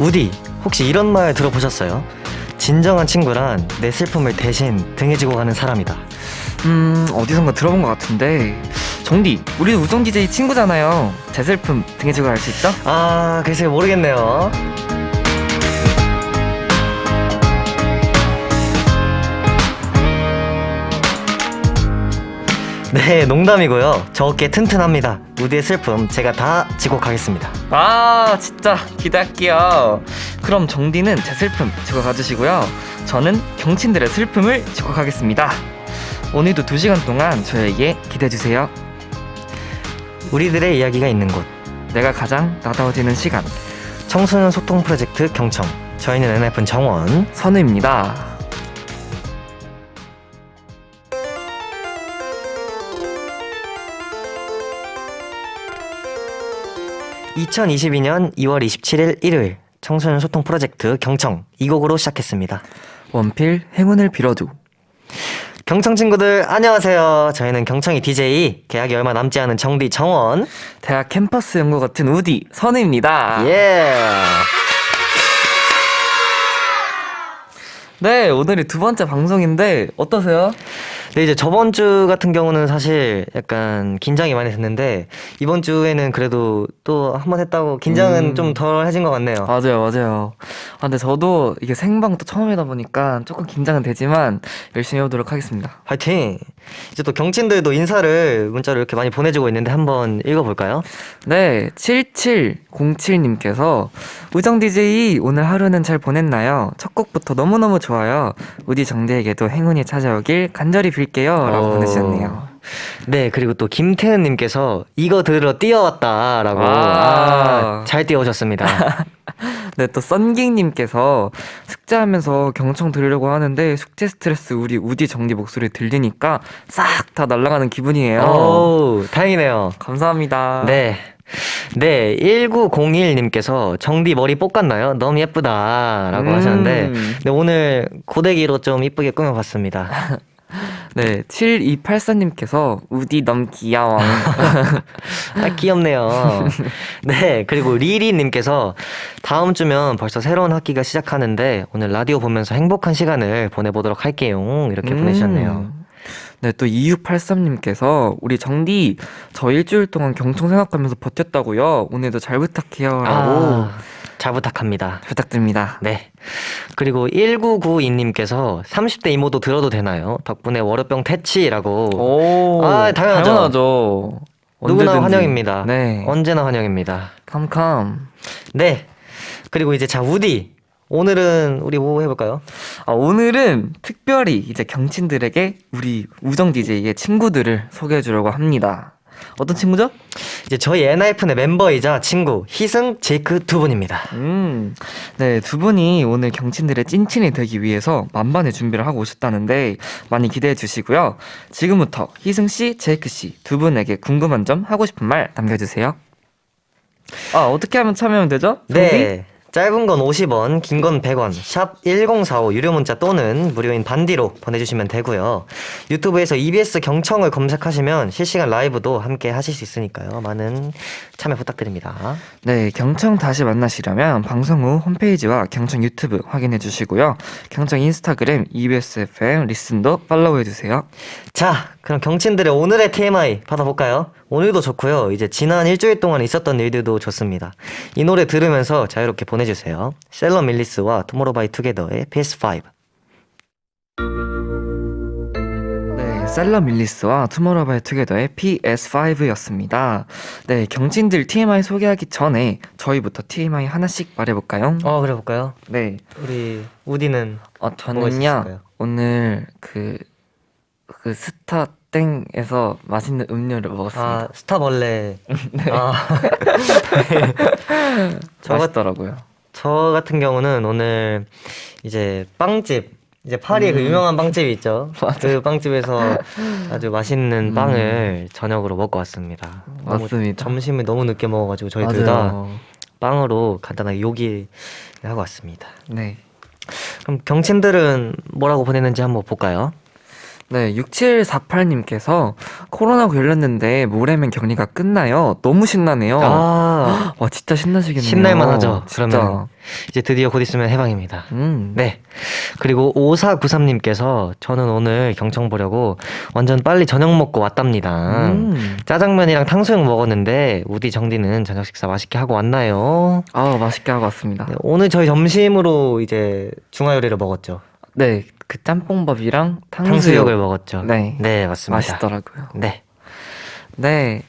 우디, 혹시 이런 말 들어보셨어요? 진정한 친구란 내 슬픔을 대신 등에 지고 가는 사람이다. 어디선가 들어본 것 같은데. 정디, 우리 우정 DJ 친구잖아요. 제 슬픔 등에 지고 갈 수 있죠? 아, 글쎄 모르겠네요. 네, 농담이고요. 저 어깨 튼튼합니다. 우디의 슬픔 제가 다 지고 가겠습니다. 아, 진짜 기대할게요. 그럼 정디는 제 슬픔 지고 가주시고요. 저는 경친들의 슬픔을 지고 가겠습니다. 오늘도 2시간 동안 저에게 기대해주세요. 우리들의 이야기가 있는 곳, 내가 가장 나다워지는 시간, 청소년 소통 프로젝트 경청. 저희는 NF는 정원. 선우입니다. 2022년 2월 27일 일요일 청소년 소통 프로젝트 경청 이 곡으로 시작했습니다. 원필 행운을 빌어줘. 경청 친구들 안녕하세요. 저희는 경청이 DJ, 계약이 얼마 남지 않은 정디 정원. 대학 캠퍼스 연구 같은 우디 선우입니다. 예. 네, 오늘이 2번째 방송인데 어떠세요? 네, 이제 저번 주 같은 경우는 사실 약간 긴장이 많이 됐는데 이번 주에는 그래도 또 한 번 했다고 긴장은 좀 덜 해진 것 같네요. 맞아요. 근데 저도 이게 생방 또 처음이다 보니까 조금 긴장은 되지만 열심히 해보도록 하겠습니다. 화이팅! 이제 또 경친들도 인사를 문자로 이렇게 많이 보내주고 있는데 한번 읽어볼까요? 네, 7707님께서 우정 DJ 오늘 하루는 잘 보냈나요? 첫 곡부터 너무너무 좋아요. 우디 정대에게도 행운이 찾아오길 간절히 빌게요 라고 보내주셨네요. 네, 그리고 또 김태은님께서 이거 들으러 뛰어왔다 라고 잘 뛰어오셨습니다. 네, 또 썬깅님께서 숙제하면서 경청 들으려고 하는데 숙제 스트레스 우리 우디 정디 목소리 들리니까 싹 다 날아가는 기분이에요. 오, 다행이네요. 감사합니다. 네. 네, 1901님께서 정디 머리 볶았나요? 너무 예쁘다 라고 하셨는데 네, 오늘 고데기로 좀 이쁘게 꾸며봤습니다. 네, 7284님께서 우디 너무 귀여워. 아, 귀엽네요. 네, 그리고 리리님께서 다음 주면 벌써 새로운 학기가 시작하는데 오늘 라디오 보면서 행복한 시간을 보내보도록 할게요. 이렇게 보내주셨네요. 네, 또 2683님께서 우리 정디 저 일주일 동안 경청 생각하면서 버텼다고요. 오늘도 잘 부탁해요 라고 잘 부탁합니다. 부탁드립니다. 네. 그리고 1992님께서 30대 이모도 들어도 되나요? 덕분에 월요병 퇴치라고. 오, 당연하죠. 누구나 언제든지. 환영입니다. 네. 언제나 환영입니다. 캄캄. 네. 그리고 이제 자, 우디. 오늘은 우리 뭐 해볼까요? 오늘은 특별히 이제 경친들에게 우리 우정 DJ의 친구들을 소개해 주려고 합니다. 어떤 친구죠? 이제 저희 엔하이픈의 멤버이자 친구 희승, 제이크 두 분입니다. 네, 두 분이 오늘 경친들의 찐친이 되기 위해서 만반의 준비를 하고 오셨다는데 많이 기대해 주시고요. 지금부터 희승 씨, 제이크 씨 두 분에게 궁금한 점, 하고 싶은 말 남겨주세요. 어떻게 하면 참여하면 되죠? 네. 짧은 건 50원, 긴 건 100원, 샵 1045 유료 문자 또는 무료인 반디로 보내주시면 되고요. 유튜브에서 EBS 경청을 검색하시면 실시간 라이브도 함께 하실 수 있으니까요. 많은 참여 부탁드립니다. 네, 경청 다시 만나시려면 방송 후 홈페이지와 경청 유튜브 확인해 주시고요. 경청 인스타그램, EBS FM 리슨도 팔로우해 주세요. 자, 그럼 경친들의 오늘의 TMI 받아볼까요? 오늘도 좋고요. 이제 지난 일주일 동안 있었던 일들도 좋습니다. 이 노래 들으면서 자유롭게 보내주세요. 셀러 밀리스와 투모로우바이투게더의 PS5. 네, 셀러 밀리스와 투모로우바이투게더의 PS5였습니다. 네, 경친들 TMI 소개하기 전에 저희부터 TMI 하나씩 말해볼까요? 그래 볼까요? 네, 우리 우디는 저는요 오늘 그 스타땡에서 맛있는 음료를 먹었습니다. 스타벌레. 네. 맛있더라고요. 저 같은 경우는 오늘 이제 빵집, 이제 파리에 그 유명한 빵집이 있죠. 그 빵집에서 아주 맛있는 빵을 저녁으로 먹고 왔습니다. 맞습니다. 점심을 너무 늦게 먹어가지고 저희 둘 다 빵으로 간단하게 요기를 하고 왔습니다. 네. 그럼 경친들은 뭐라고 보냈는지 한번 볼까요? 네, 6748님께서 코로나 걸렸는데 모레면 격리가 끝나요. 너무 신나네요. 아, 와, 진짜 신나시겠네요. 신날만 하죠. 진짜. 그러면 이제 드디어 곧 있으면 해방입니다. 음. 네. 그리고 5493님께서 저는 오늘 경청 보려고 완전 빨리 저녁 먹고 왔답니다. 짜장면이랑 탕수육 먹었는데 우디 정디는 저녁 식사 맛있게 하고 왔나요? 아, 맛있게 하고 왔습니다. 네, 오늘 저희 점심으로 이제 중화 요리를 먹었죠. 네, 그 짬뽕밥이랑 탕수육. 탕수육을 먹었죠. 네. 네, 맞습니다. 맛있더라고요. 네. 네.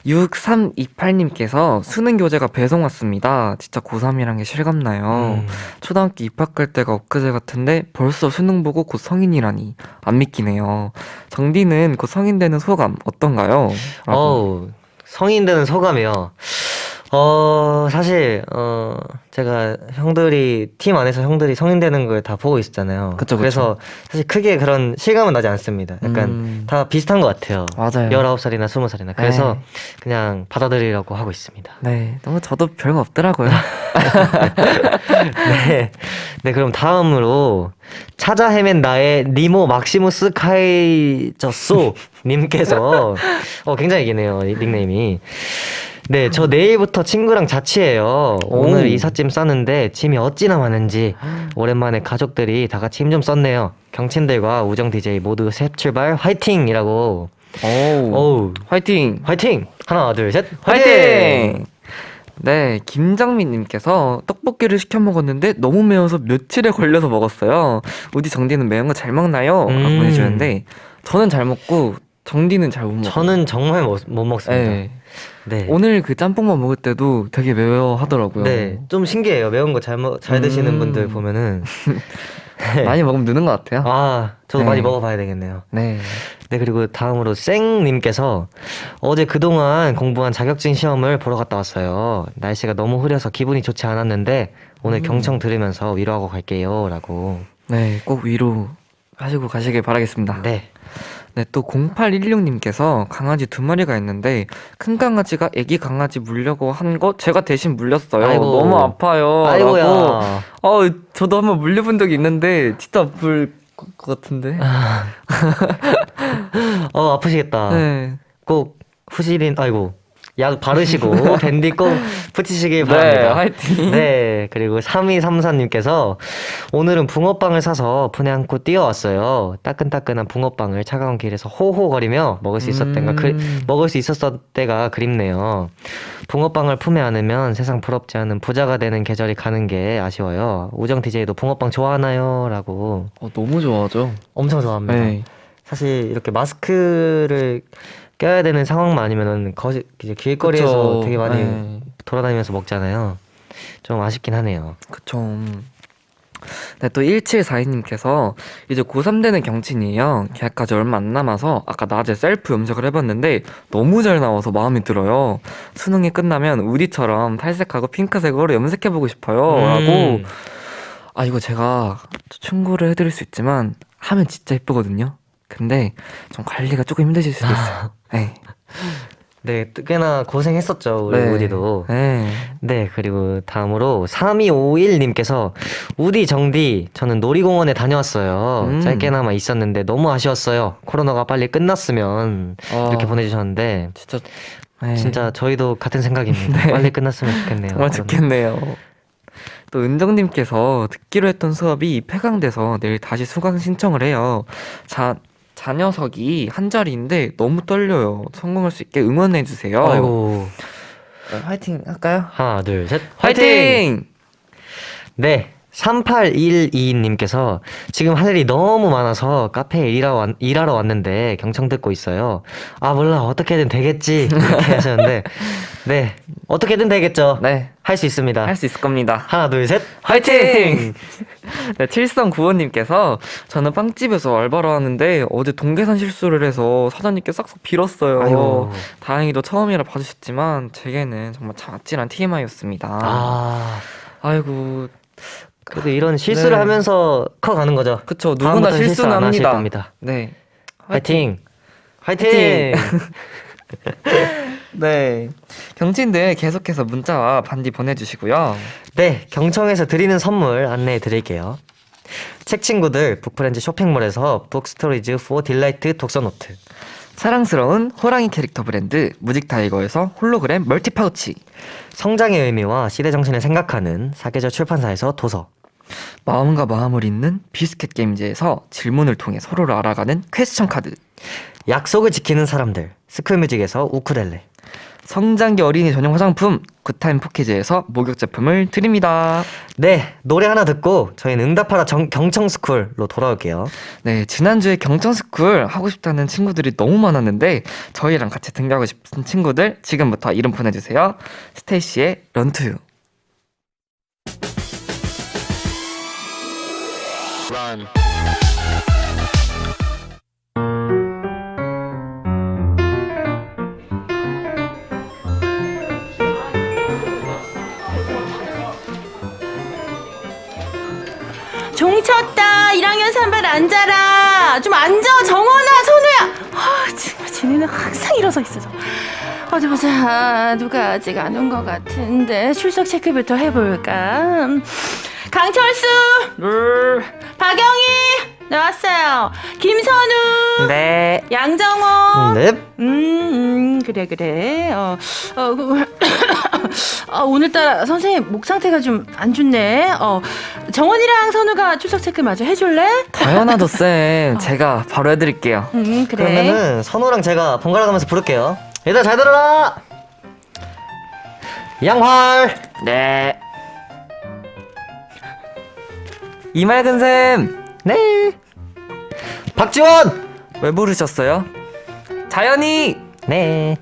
6328님께서 수능 교재가 배송 왔습니다. 진짜 고3이란 게 실감나요. 초등학교 입학할 때가 엊그제 같은데 벌써 수능 보고 곧 성인이라니 안 믿기네요. 정디는 곧 성인 되는 소감 어떤가요? 라고. 어우, 성인 되는 소감이요. 사실, 제가 팀 안에서 형들이 성인 되는 걸 다 보고 있었잖아요. 그쵸, 그쵸. 그래서 사실 크게 그런 실감은 나지 않습니다. 약간 다 비슷한 것 같아요. 맞아요. 19살이나 20살이나. 그래서 네. 그냥 받아들이려고 하고 있습니다. 네, 너무 저도 별거 없더라고요. 네. 네, 그럼 다음으로 찾아 헤맨 나의 니모 막시무스 카이저소 님께서 굉장히 기네요. 이 닉네임이. 네, 저 내일부터 친구랑 자취해요. 오늘 이삿짐 싸는데 짐이 어찌나 많은지 오랜만에 가족들이 다 같이 힘 좀 썼네요. 경친들과 우정 DJ 모두 새 출발 화이팅이라고. 어우, 화이팅! 화이팅! 하나, 둘, 셋, 화이팅! 화이팅! 네, 김정민님께서 떡볶이를 시켜 먹었는데 너무 매워서 며칠에 걸려서 먹었어요. 우디 정디는 매운 거 잘 먹나요? 라고 보내주셨는데 저는 잘 먹고 정디는 잘 못 먹어요. 저는 정말 못 먹습니다. 네. 네. 오늘 그 짬뽕만 먹을 때도 되게 매워 하더라고요. 네, 좀 신기해요. 매운 거 잘 드시는 분들 보면은. 많이 먹으면 느는 것 같아요. 아, 저도 네. 많이 먹어봐야 되겠네요. 네. 네, 그리고 다음으로 쌩님께서 어제 그동안 공부한 자격증 시험을 보러 갔다 왔어요. 날씨가 너무 흐려서 기분이 좋지 않았는데 오늘 경청 들으면서 위로하고 갈게요. 라고. 네, 꼭 위로 하시고 가시길 바라겠습니다. 네. 네, 또 0816님께서 강아지 2마리가 있는데 큰 강아지가 애기 강아지 물려고 한 거 제가 대신 물렸어요. 아이고. 너무 아파요. 아이고야. 라고. 저도 한번 물려본 적이 있는데 진짜 아플 것 같은데. 아프시겠다. 네. 꼭 아이고. 약 바르시고 밴디 꼭 붙이시길 바랍니다. 네, 화이팅. 네, 그리고 3234님께서 오늘은 붕어빵을 사서 푸네 안고 뛰어왔어요. 따끈따끈한 붕어빵을 차가운 길에서 호호거리며 먹을 수 있었을 때가 그립네요. 붕어빵을 품에 안으면 세상 부럽지 않은 부자가 되는 계절이 가는 게 아쉬워요. 우정 DJ도 붕어빵 좋아하나요? 라고. 너무 좋아하죠. 엄청 좋아합니다. 네. 사실 이렇게 마스크를 껴야 되는 상황만 아니면은 이제 길거리에서 그쵸. 되게 많이 네. 돌아다니면서 먹잖아요. 좀 아쉽긴 하네요. 그쵸. 네, 또 1742님께서 이제 고3 되는 경친이에요. 계약까지 얼마 안 남아서 아까 낮에 셀프 염색을 해봤는데 너무 잘 나와서 마음에 들어요. 수능이 끝나면 우디처럼 탈색하고 핑크색으로 염색해보고 싶어요. 라고. 이거 제가 충고를 해드릴 수 있지만 하면 진짜 예쁘거든요. 근데 좀 관리가 조금 힘드실 수도 있어요. 네. 네, 꽤나 고생했었죠, 우리 네. 우디도. 네. 네, 그리고 다음으로 3251님께서 우디 정디 저는 놀이공원에 다녀왔어요. 짧게나마 있었는데 너무 아쉬웠어요. 코로나가 빨리 끝났으면 이렇게 보내주셨는데 진짜. 네. 진짜 저희도 같은 생각입니다. 네. 빨리 끝났으면 좋겠네요. 정말 코로나. 좋겠네요. 또 은정님께서 듣기로 했던 수업이 폐강돼서 내일 다시 수강 신청을 해요. 자녀석이 한 자리인데 너무 떨려요. 성공할 수 있게 응원해주세요. 아이고. 화이팅 할까요? 하나, 둘, 셋. 화이팅! 네. 3812님께서 지금 할 일이 너무 많아서 카페에 일하러 왔는데 경청 듣고 있어요. 아, 몰라. 어떻게든 되겠지. 이렇게 하셨는데. 네. 어떻게든 되겠죠. 네. 할 수 있습니다. 할 수 있을 겁니다. 하나, 둘, 셋. 화이팅! 네, 7395님께서 저는 빵집에서 알바를 하는데 어제 동계산 실수를 해서 사장님께 싹싹 빌었어요. 아이고. 다행히도 처음이라 봐주셨지만 제게는 정말 아찔한 TMI였습니다. 아이고. 그래도 이런 실수를 네. 하면서 커가는 거죠. 그쵸, 누구나 다음부터는 실수 실수는 안 하실 합니다. 겁니다. 네. 화이팅! 화이팅! 네. 경친들 계속해서 문자와 반디 보내주시고요. 네, 경청에서 드리는 선물 안내해 드릴게요. 책친구들 북프렌즈 쇼핑몰에서 북스토리즈 포 딜라이트 독서노트. 사랑스러운 호랑이 캐릭터 브랜드 무직타이거에서 홀로그램 멀티파우치. 성장의 의미와 시대 정신을 생각하는 사계절 출판사에서 도서. 마음과 마음을 잇는 비스켓 게임즈에서 질문을 통해 서로를 알아가는 퀘스천 카드. 약속을 지키는 사람들 스쿨뮤직에서 우쿨렐레. 성장기 어린이 전용 화장품 굿타임 포키즈에서 목욕 제품을 드립니다. 네, 노래 하나 듣고 저희는 응답하라 경청스쿨로 돌아올게요. 네, 지난주에 경청스쿨 하고 싶다는 친구들이 너무 많았는데 저희랑 같이 등교하고 싶은 친구들 지금부터 이름 보내주세요. 스테이시의 런투유. 종 쳤다. 1학년 3반 앉아라. 좀 앉아. 정원아, 선우야. 정말 쟤네는 항상 일어서 있어. 어디 보자. 누가 아직 안 온 것 같은데 출석 체크부터 해볼까. 강철수. 박영희. 나왔어요. 김선우. 네. 양정원. 넵. 그래. 오늘따라 선생님 목 상태가 좀 안 좋네. 정원이랑 선우가 출석 체크 마저 해줄래? 당연하죠 쌤. 제가 바로 해드릴게요. 그래. 그러면은 선우랑 제가 번갈아 가면서 부를게요. 얘들아 잘 들어라. 양활. 네. 이말근 쌤. 네. 박지원. 왜 부르셨어요? 자연이. 네.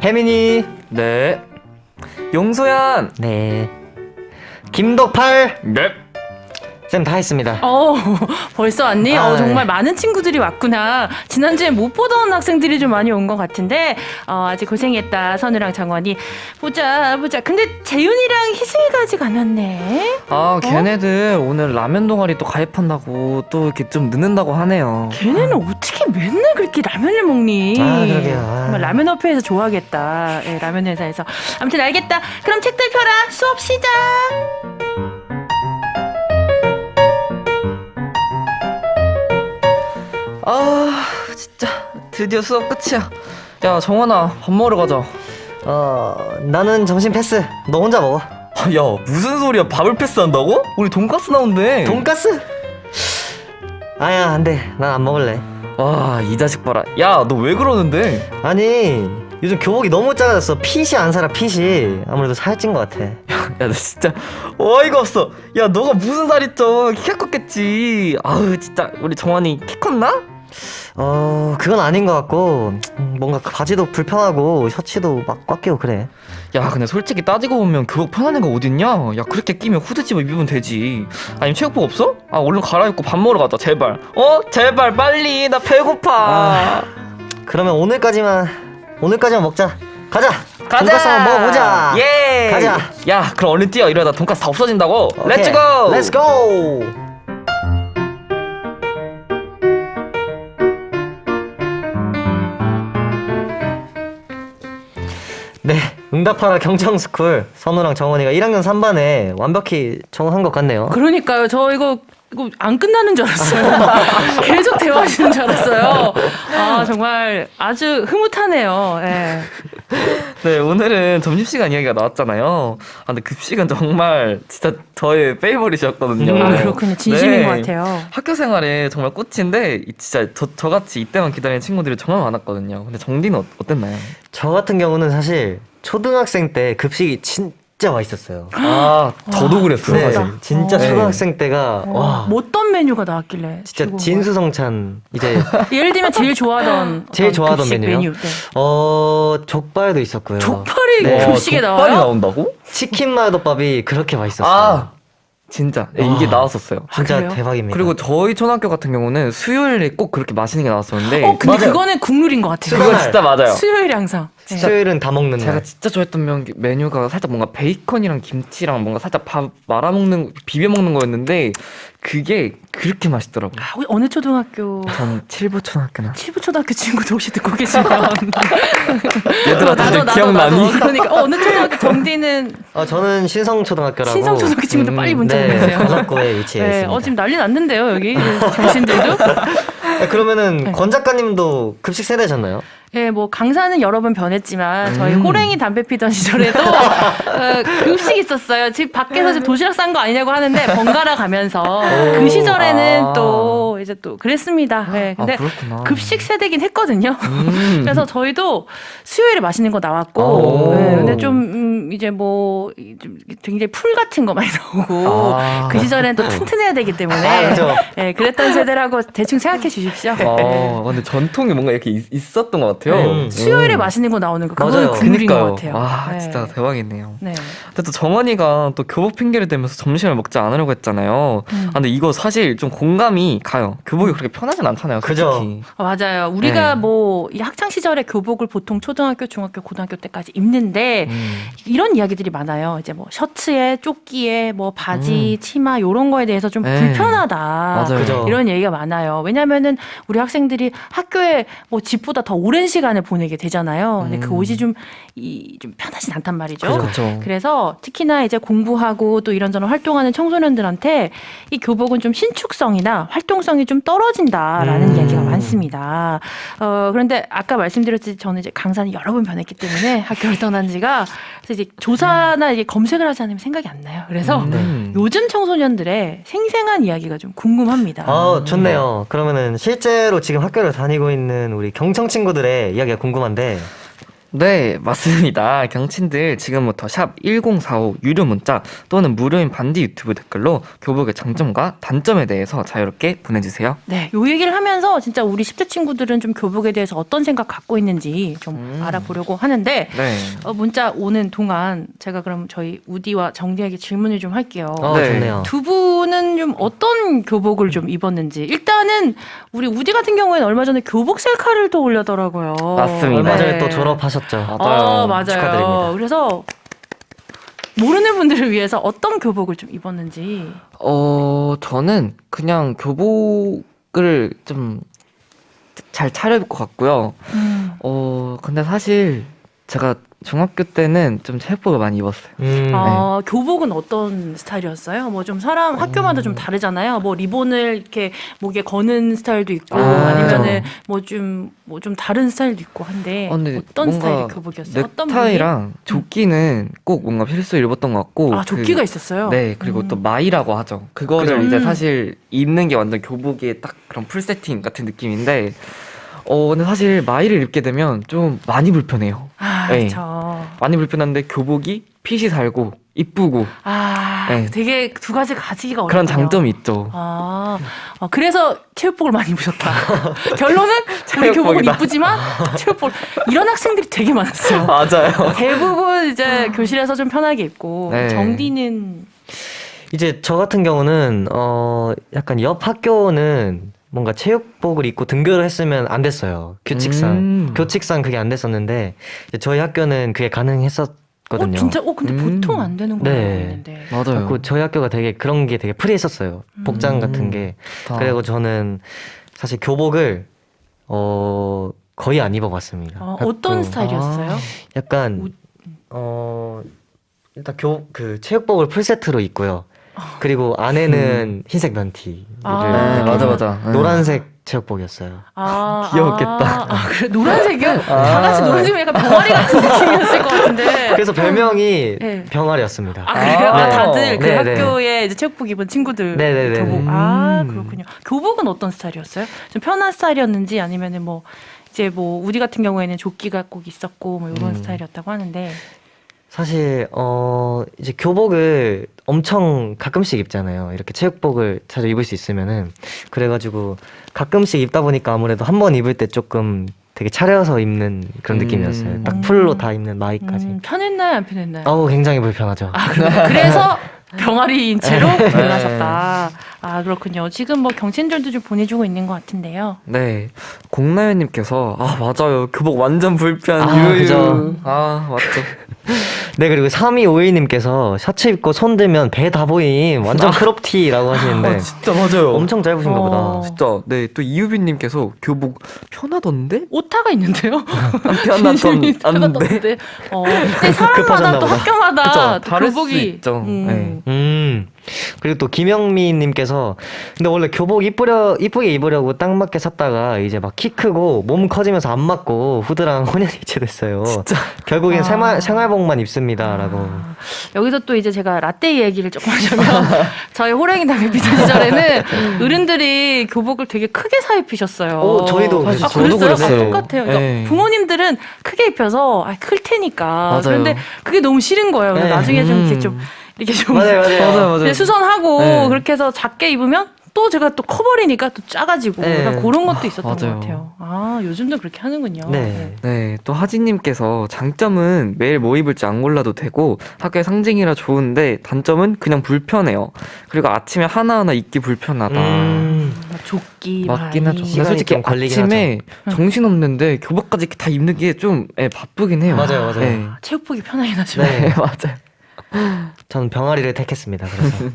혜민이. 네. 용소연. 네. 김덕팔. 네. 쌤 다 했습니다. 벌써 왔니? 아, 정말 많은 친구들이 왔구나. 지난주에 못 보던 학생들이 좀 많이 온 것 같은데 아직 고생했다. 선우랑 정원이. 보자. 근데 재윤이랑 희승이가 아직 안 왔네. 걔네들 오늘 라면 동아리 또 가입한다고 또 이렇게 좀 늦는다고 하네요. 걔네는 어떻게 맨날 그렇게 라면을 먹니? 그러게요. 정말 라면 업회에서 좋아하겠다. 예, 라면 회사에서. 아무튼 알겠다. 그럼 책들 펴라. 수업 시작. 진짜 드디어 수업 끝이야. 야 정원아 밥 먹으러 가자. 나는 점심 패스. 너 혼자 먹어. 야 무슨 소리야, 밥을 패스한다고? 우리 돈가스 나온대. 돈가스? 아야 안돼. 난 안 먹을래. 이 자식 봐라. 야 너 왜 그러는데? 아니 요즘 교복이 너무 작아졌어. 핏이 안 살아. 핏이 아무래도 살찐 것 같아. 야 너 진짜 어이가 없어. 야 너가 무슨 살이 쪄. 키가 컸겠지. 진짜 우리 정원이 키 컸나? 그건 아닌 것 같고 뭔가 바지도 불편하고 셔츠도 막 꽉 끼고 그래. 야 근데 솔직히 따지고 보면 교복 편한 애가 어딨냐? 야 그렇게 끼면 후드 집어 입으면 되지. 아니면 체육복 없어? 얼른 갈아입고 밥 먹으러 가자 제발. 제발 빨리 나 배고파. 그러면 오늘까지만 먹자. 가자. 돈가스 한번 먹어보자. 예. 가자. 야 그럼 얼른 뛰어. 이러다 돈가스 다 없어진다고. 오케이. 렛츠고. 렛츠고. 네, 응답하라 경청스쿨 선우랑 정원이가 1학년 3반에 완벽히 적응한 것 같네요. 그러니까요. 저 이거 안 끝나는 줄 알았어요. 계속 대화하시는 줄 알았어요. 정말 아주 흐뭇하네요. 예. 네 오늘은 점심시간 이야기가 나왔잖아요. 근데 급식은 정말 진짜 저의 페이보릿이었거든요. 그렇군요. 진심인 네. 것 같아요. 학교 생활에 정말 꽃인데 진짜 저같이 이때만 기다리는 친구들이 정말 많았거든요. 근데 정디는 어땠나요? 저 같은 경우는 사실 초등학생 때 급식이 진짜 맛있었어요. 저도 그랬어요. 네, 사실. 진짜 네. 초등학생 때가 와 뭐 어떤 메뉴가 나왔길래? 진짜 최고인 진수성찬 이제 거예요? 예를 들면 제일 좋아하던 급식 메뉴요? 메뉴. 네. 족발도 있었고요. 족발이 네. 급식에 족발이 나와요? 나온다고? 치킨 마요덮밥이 그렇게 맛있었어요. 진짜 이게 나왔었어요. 진짜 그래요? 대박입니다. 그리고 저희 초등학교 같은 경우는 수요일에 꼭 그렇게 맛있는 게 나왔었는데 근데 그거는 국룰인 것 같아요. 그거 진짜 맞아요. 수요일에 항상. 네. 수요일은 다 먹는 제가 날. 진짜 좋아했던 메뉴가 살짝 뭔가 베이컨이랑 김치랑 뭔가 살짝 밥 말아먹는 비벼먹는 거였는데 그게 그렇게 맛있더라고요. 아, 어느 초등학교? 전 7부 초등학교나. 7부 초등학교 친구도 혹시 듣고 계시면 얘들아 다들 나도. 기억나니? 그러니까 어느 초등학교 정디는 저는 신성초등학교라고. 신성초등학교 친구들 빨리 문자 네, 보내세요. 관악구에 위치해 네, 있습니다. 지금 난리 났는데요 여기 정신들도. 그러면은 권 작가님도 급식 세대셨나요? 네, 뭐 강사는 여러 번 변했지만 저희 음. 호랭이 담배 피던 시절에도 급식 있었어요. 집 밖에서 지금 도시락 싼 거 아니냐고 하는데 번갈아 가면서 그 시절에는 아. 또 이제 또 그랬습니다. 네, 근데 그렇구나. 급식 세대긴 했거든요. 그래서 저희도 수요일에 맛있는 거 오. 나왔고, 네, 근데 좀 이제 뭐 좀 굉장히 풀 같은 거 많이 나오고 아. 그 시절에는 또 튼튼해야 되기 때문에 그렇죠. 네, 그랬던 세대라고 대충 생각해 주십시오. 네. 근데 전통이 뭔가 이렇게 있었던 것 같아요. 수요일에 맛있는 거 나오는 거 그거는 맞아요. 국물인 것 그니까요. 같아요. 와 네. 진짜 대박이네요. 네. 근데 또 정원이가 또 교복 핑계를 대면서 점심을 먹지 않으려고 했잖아요. 근데 이거 사실 좀 공감이 가요. 교복이 그렇게 편하진 않잖아요. 그죠. 솔직히. 맞아요. 우리가 네. 뭐 이 학창 시절에 교복을 보통 초등학교, 중학교, 고등학교 때까지 입는데 이런 이야기들이 많아요. 이제 뭐 셔츠에 조끼에 뭐 바지, 치마 이런 거에 대해서 좀 네. 불편하다. 맞아요. 그죠. 이런 얘기가 많아요. 왜냐면은 우리 학생들이 학교에 뭐 집보다 더 오랜 시간을 보내게 되잖아요. 근데 그 옷이 좀 편하진 않단 말이죠. 그렇죠. 그래서 특히나 이제 공부하고 또 이런저런 활동하는 청소년들한테 이 교복은 좀 신축성이나 활동성이 좀 떨어진다라는 이야기가 많습니다. 그런데 아까 말씀드렸듯이 저는 이제 강사는 여러 번 변했기 때문에 학교를 떠난 지가 그래서 이제 조사나 이게 검색을 하지 않으면 생각이 안 나요. 그래서 요즘 청소년들의 생생한 이야기가 좀 궁금합니다. 좋네요. 그러면은 실제로 지금 학교를 다니고 있는 우리 경청 친구들의 이야기가 궁금한데. 네, 맞습니다. 경친들 지금부터 샵 1045 유료 문자 또는 무료인 반디 유튜브 댓글로 교복의 장점과 단점에 대해서 자유롭게 보내주세요. 네, 요 얘기를 하면서 진짜 우리 10대 친구들은 좀 교복에 대해서 어떤 생각 갖고 있는지 좀 알아보려고 하는데 네. 문자 오는 동안 제가 그럼 저희 우디와 정디에게 질문을 좀 할게요. 네. 좋네요. 두 분은 좀 어떤 교복을 좀 입었는지 일단은 우리 우디 같은 경우에는 얼마 전에 교복 셀카를 또 올렸더라고요. 맞습니다. 얼마 전에 네. 또 졸업하셨죠. 맞아요. 축하드립니다. 그래서 모르는 분들을 위해서 어떤 교복을 좀 입었는지. 저는 그냥 교복을 좀 잘 차려입고 갔고요. 근데 사실 제가 중학교 때는 좀 체육복을 많이 입었어요. 교복은 어떤 스타일이었어요? 뭐 좀 사람 학교마다 좀 다르잖아요. 뭐 리본을 이렇게 목에 거는 스타일도 있고 아니면은 뭐 좀 다른 스타일도 있고 한데 근데 어떤 뭔가 스타일의 교복이었어요? 어떤 분이? 넥타이랑 조끼는 꼭 뭔가 필수 입었던 것 같고. 조끼가 있었어요? 네, 그리고 또 마이라고 하죠. 그거를 그죠. 이제 사실 입는 게 완전 교복의 딱 그런 풀 세팅 같은 느낌인데, 근데 사실 마이를 입게 되면 좀 많이 불편해요. 네. 그렇죠. 많이 불편한데 교복이 핏이 살고 이쁘고 네. 되게 두 가지 가지기가 어렵네요. 그런 장점이 있죠. 그래서 체육복을 많이 입으셨다. 결론은 우리 교복은 체육복이다. 이쁘지만 체육복 이런 학생들이 되게 많았어요. 맞아요. 대부분 이제 교실에서 좀 편하게 입고 네. 정디는 이제 저 같은 경우는 약간 옆 학교는 뭔가 체육복을 입고 등교를 했으면 안 됐어요. 규칙상. 교칙상 그게 안 됐었는데 이제 저희 학교는 그게 가능했었거든요. 진짜? 근데 보통 안 되는 걸로 알고 네. 있는데. 맞아요. 그래갖고 저희 학교가 되게 그런 게 되게 프리했었어요. 복장 같은 게. 다. 그리고 저는 사실 교복을 거의 안 입어봤습니다. 어떤 갖고 스타일이었어요? 약간 일단 그 체육복을 풀세트로 입고요. 그리고 안에는 흰색 면티를 네, 맞아. 노란색 체육복이었어요. 귀여웠겠다. 그래, 노란색이요? 다 같이 노란색이면 약간 병아리 같은 느낌이었을 것 같은데. 그래서 별명이 네. 병아리였습니다. 그래요? 네. 다들 그 네, 네. 학교에 이제 체육복 입은 친구들 네네네. 교복. 그렇군요. 교복은 어떤 스타일이었어요? 좀 편한 스타일이었는지 아니면은 뭐 이제 뭐 우디 같은 경우에는 조끼가 꼭 있었고 뭐 이런 스타일이었다고 하는데. 사실 이제 교복을 엄청 가끔씩 입잖아요. 이렇게 체육복을 자주 입을 수 있으면은 그래가지고 가끔씩 입다 보니까 아무래도 한 번 입을 때 조금 되게 차려서 입는 그런 느낌이었어요. 딱 풀로 다 입는 마이까지. 편했나요, 안 편했나요? 굉장히 불편하죠. 그래서 병아리인 채로 골라셨다. 그렇군요. 지금 뭐 경친들도 좀 보내주고 있는 것 같은데요. 네, 공나연님께서 맞아요, 교복 완전 불편. 그죠. 맞죠. 네, 그리고 3252님께서 셔츠 입고 손 들면 배 다 보임. 완전 크롭티라고 하시는데. 진짜 맞아요. 엄청 짧으신가 보다. 진짜. 네, 또 이유빈님께서 교복 편하던데? 오타가 있는데요. 편하던데? 근데 사람마다 급하셨나 또 보다. 학교마다 그쵸, 또 다를 수 교복이 있죠. 네. 그리고 또 김영미님께서 근데 원래 교복 이쁘게 입으려고 딱 맞게 샀다가 이제 막 키 크고 몸 커지면서 안 맞고 후드랑 혼연일체 됐어요. 진짜. 결국엔 생활복만 입습니다라고. 여기서 또 이제 제가 라떼 얘기를 조금 하자면 저희 호랭이 담배 피던 시절에는 어른들이 교복을 되게 크게 사 입히셨어요. 저희도 사실 그랬어요? 저도 그랬어요. 똑같아요. 그러니까 네. 부모님들은 크게 입혀서 클 테니까. 맞아요. 그런데 그게 너무 싫은 거예요. 그래서 네. 나중에 좀 이렇게 좀 맞아요. 네, 수선하고 네. 그렇게 해서 작게 입으면 또 제가 또 커버리니까 또 작아지고 네. 약간 그런 것도 있었던 맞아요. 것 같아요. 아 요즘도 그렇게 하는군요. 네. 네, 또 하진님께서 장점은 매일 뭐 입을지 안 골라도 되고 학교의 상징이라 좋은데 단점은 그냥 불편해요. 그리고 아침에 하나하나 입기 불편하다. 조끼 맞긴 하죠. 근데 시간이 솔직히 좀 걸리긴 아침에 정신없는데 교복까지 다 입는 게 좀 바쁘긴 해요. 맞아요. 네, 체육복이 편하긴 하죠. 네. 맞아요. 저는 병아리를 택했습니다. 그래서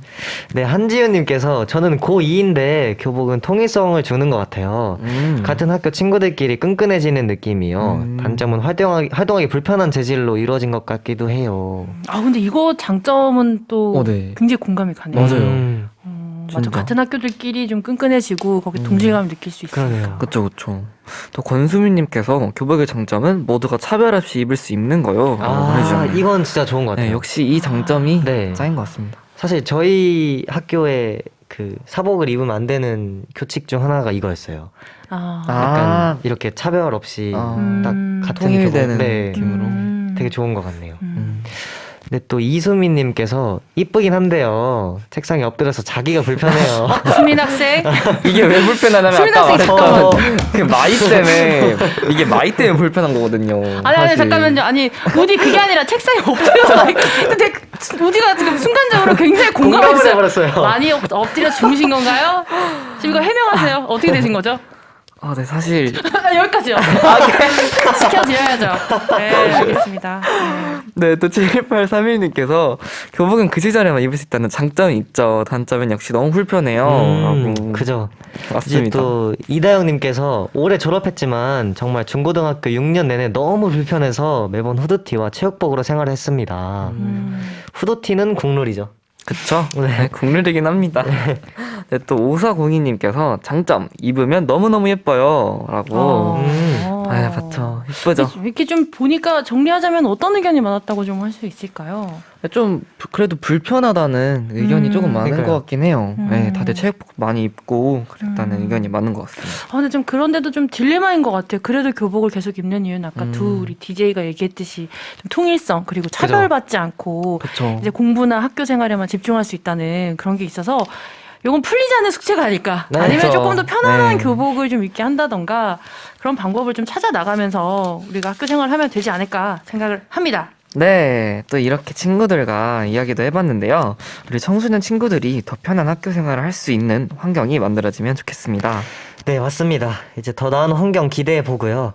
네, 한지윤님께서 저는 고2인데 교복은 통일성을 주는 것 같아요. 같은 학교 친구들끼리 끈끈해지는 느낌이요. 단점은 활동하기 불편한 재질로 이루어진 것 같기도 해요. 아 근데 이거 장점은 또 네. 굉장히 공감이 가네요. 맞아요. 맞아. 진짜. 같은 학교들끼리 좀 끈끈해지고 거기 동질감을 느낄 수 있으니까. 그러네요. 그쵸. 또 권수민님께서 교복의 장점은 모두가 차별 없이 입을 수 입는 거요. 이건 진짜 좋은 것 같아요. 네, 역시 이 장점이 네. 짱인 것 같습니다. 사실 저희 학교에 그 사복을 입으면 안 되는 교칙 중 하나가 이거였어요. 약간 이렇게 차별 없이 딱 같은 통일되는 교복. 네, 느낌으로. 되게 좋은 것 같네요. 근데 또 이수민님께서 이쁘긴 한데요. 책상에 엎드려서 자기가 불편해요. 수민 학생. 이게 왜 불편하냐면 수민 아까 학생 말했던 그 마이 때문에 이게 마이 때문에 불편한 거거든요. 아니 사실. 잠깐만요. 아니 우디 그게 아니라 책상에 엎드려서 근데 우디가 지금 순간적으로 굉장히 공감을 공감했어요. 해버렸어요. 많이 엎드려 주무신 건가요? 지금 이거 해명하세요. 어떻게 되신 거죠? 네, 사실 여기까지요. 지켜드려야죠. 네, 알겠습니다. 네, 또 7831님께서 교복은 그 시절에만 입을 수 있다는 장점이 있죠. 단점은 역시 너무 불편해요. 라고. 그죠. 이제 맞습니다. 또 이다영님께서 올해 졸업했지만 정말 중고등학교 6년 내내 너무 불편해서 매번 후드티와 체육복으로 생활을 했습니다. 후드티는 국룰이죠. 그쵸? 네, 국룰이긴 합니다. 네, 또 5402님께서 장점 입으면 너무너무 예뻐요. 라고. 맞죠. 예쁘죠. 이렇게 좀 보니까 정리하자면 어떤 의견이 많았다고 좀 할 수 있을까요? 좀 그래도 불편하다는 의견이 조금 많은 그러니까요. 것 같긴 해요. 네, 다들 체육복 많이 입고 그랬다는 의견이 많은 것 같습니다. 근데 좀 그런데도 좀 딜레마인 것 같아요. 그래도 교복을 계속 입는 이유는 아까 우리 DJ가 얘기했듯이 좀 통일성 그리고 차별받지 않고 그쵸. 이제 공부나 학교 생활에만 집중할 수 있다는 그런 게 있어서 요건 풀리지 않는 숙제가 아닐까. 네, 아니면 그렇죠. 조금 더 편안한 네. 교복을 좀 입게 한다던가 그런 방법을 좀 찾아 나가면서 우리가 학교 생활을 하면 되지 않을까 생각을 합니다. 네, 또 이렇게 친구들과 이야기도 해봤는데요. 우리 청소년 친구들이 더 편한 학교 생활을 할 수 있는 환경이 만들어지면 좋겠습니다. 네, 맞습니다. 이제 더 나은 환경 기대해 보고요.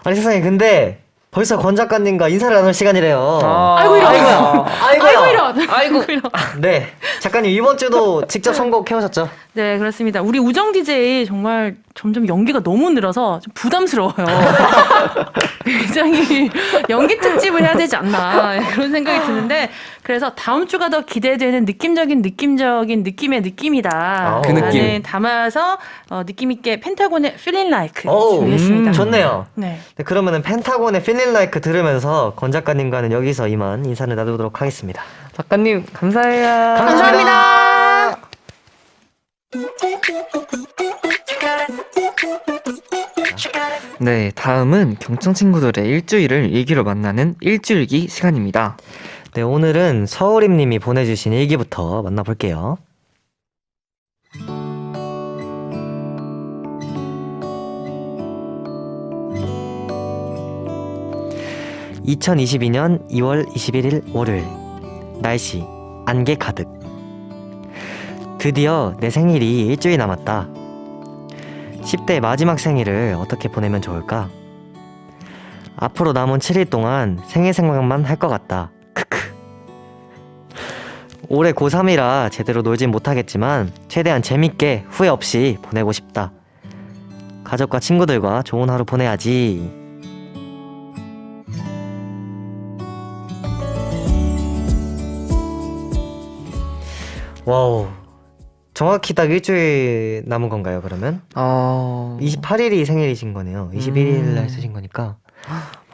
아니 세상에 근데 벌써 권 작가님과 인사를 나눌 시간이래요. 아이고 이런. 아이고야. 이런. 아이고 이런. 네, 작가님 이번 주도 직접 선곡해 오셨죠? 네, 그렇습니다. 우리 우정 DJ 정말 점점 연기가 너무 늘어서 좀 부담스러워요. 굉장히 연기 특집을 해야 되지 않나 그런 생각이 드는데 그래서 다음 주가 더 기대되는 느낌적인 느낌의 느낌이다. 그 느낌. 라는 담아서 느낌 있게 펜타곤의 Feeling Like 오, 준비했습니다. 좋네요. 네. 네, 그러면은 펜타곤의 Feeling Like 들으면서 권 작가님과는 여기서 이만 인사를 나누도록 하겠습니다. 작가님, 감사해요. 감사합니다. 네, 다음은 경청 친구들의 일주일을 일기로 만나는 일주일기 시간입니다. 네, 오늘은 서울임님이 보내주신 일기부터 만나볼게요. 2022년 2월 21일 월요일. 날씨 안개 가득. 드디어 내 생일이 일주일 남았다. 10대 마지막 생일을 어떻게 보내면 좋을까? 앞으로 남은 7일 동안 생일 생각만 할 것 같다. 올해 고3이라 제대로 놀진 못하겠지만 최대한 재밌게 후회 없이 보내고 싶다. 가족과 친구들과 좋은 하루 보내야지. 와우. 정확히 딱 일주일 남은 건가요, 그러면? 28일이 생일이신 거네요. 21일 날 쓰신 거니까.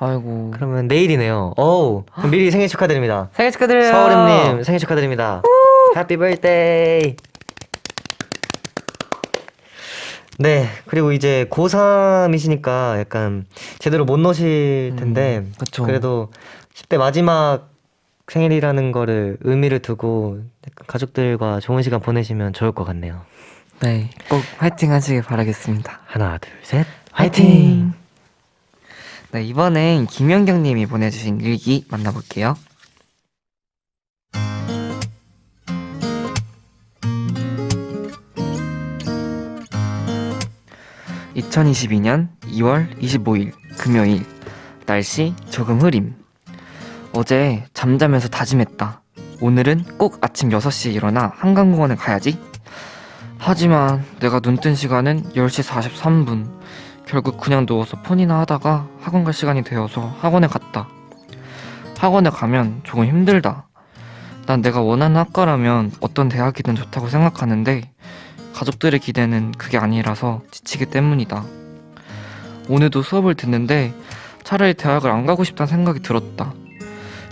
아이고. 그러면 내일이네요. 어우. 그럼 미리 생일 축하드립니다. 생일 축하드려요. 서울음님 생일 축하드립니다. 해피 birthday. 네, 그리고 이제 고3이시니까 약간 제대로 못 노실 텐데 그쵸. 그래도 10대 마지막 생일이라는 거를 의미를 두고 약간 가족들과 좋은 시간 보내시면 좋을 것 같네요. 네, 꼭 화이팅 하시길 바라겠습니다. 하나, 둘, 셋. 화이팅! 네, 이번엔 김연경님이 보내주신 일기 만나볼게요. 2022년 2월 25일 금요일. 날씨 조금 흐림. 어제 잠자면서 다짐했다. 오늘은 꼭 아침 6시에 일어나 한강공원에 가야지. 하지만 내가 눈 뜬 시간은 10시 43분. 결국 그냥 누워서 폰이나 하다가 학원 갈 시간이 되어서 학원에 갔다. 학원에 가면 조금 힘들다. 난 내가 원하는 학과라면 어떤 대학이든 좋다고 생각하는데 가족들의 기대는 그게 아니라서 지치기 때문이다. 오늘도 수업을 듣는데 차라리 대학을 안 가고 싶다는 생각이 들었다.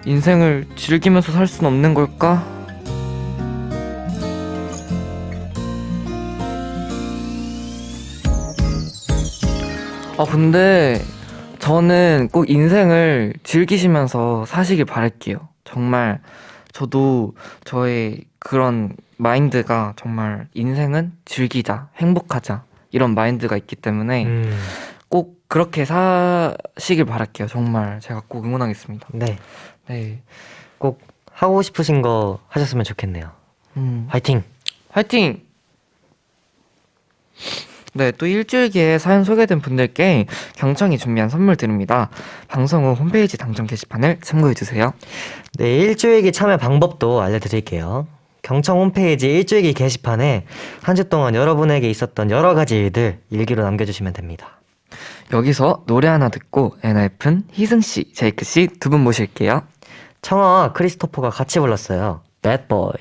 인생을 즐기면서 살 순 없는 걸까? 근데 저는 꼭 인생을 즐기시면서 사시길 바랄게요. 정말 저도 저의 그런 마인드가 정말 인생은 즐기자, 행복하자 이런 마인드가 있기 때문에 꼭 그렇게 사시길 바랄게요. 정말 제가 꼭 응원하겠습니다. 네, 네, 꼭 하고 싶으신 거 하셨으면 좋겠네요. 화이팅! 화이팅! 네, 또 일주일기에 사연 소개된 분들께 경청이 준비한 선물 드립니다. 방송 후 홈페이지 당첨 게시판을 참고해주세요. 네, 일주일기 참여 방법도 알려드릴게요. 경청 홈페이지 일주일기 게시판에 한 주 동안 여러분에게 있었던 여러 가지 일들 일기로 남겨주시면 됩니다. 여기서 노래 하나 듣고 엔하이픈 희승씨, 제이크씨 두 분 모실게요. 청아와 크리스토퍼가 같이 불렀어요. Bad Boy.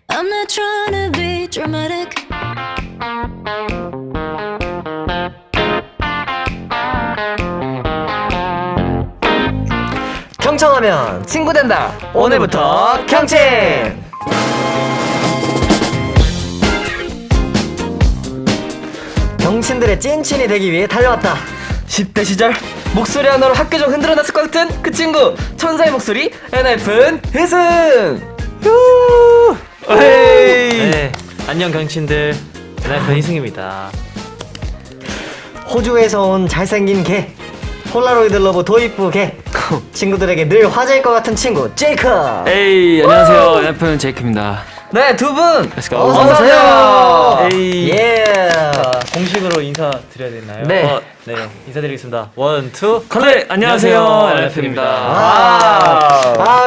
I'm not trying to be dramatic. 경청하면 친구 된다. 오늘부터 경친! 경친들의 찐친이 되기 위해 달려왔다. 10대 시절 목소리 하나로 학교 좀 흔들어놨을 것 같은 그 친구 천사의 목소리 엔하이픈 희승. 후! 헤이. 네, 안녕 경친들, 엔하이픈 희승입니다. 호주에서 온 잘생긴 개, 폴라로이드 러브 도입부 개, 친구들에게 늘 화제일 것 같은 친구 제이크. 에이, 안녕하세요, 엔하이픈 제이크입니다. 네, 두 분 Let's go. 어서오세요. 에이. 예. 공식으로 인사드려야 되나요? 네. 네, 인사드리겠습니다. 원, 투, 네, 안녕하세요, 엔하이픈입니다.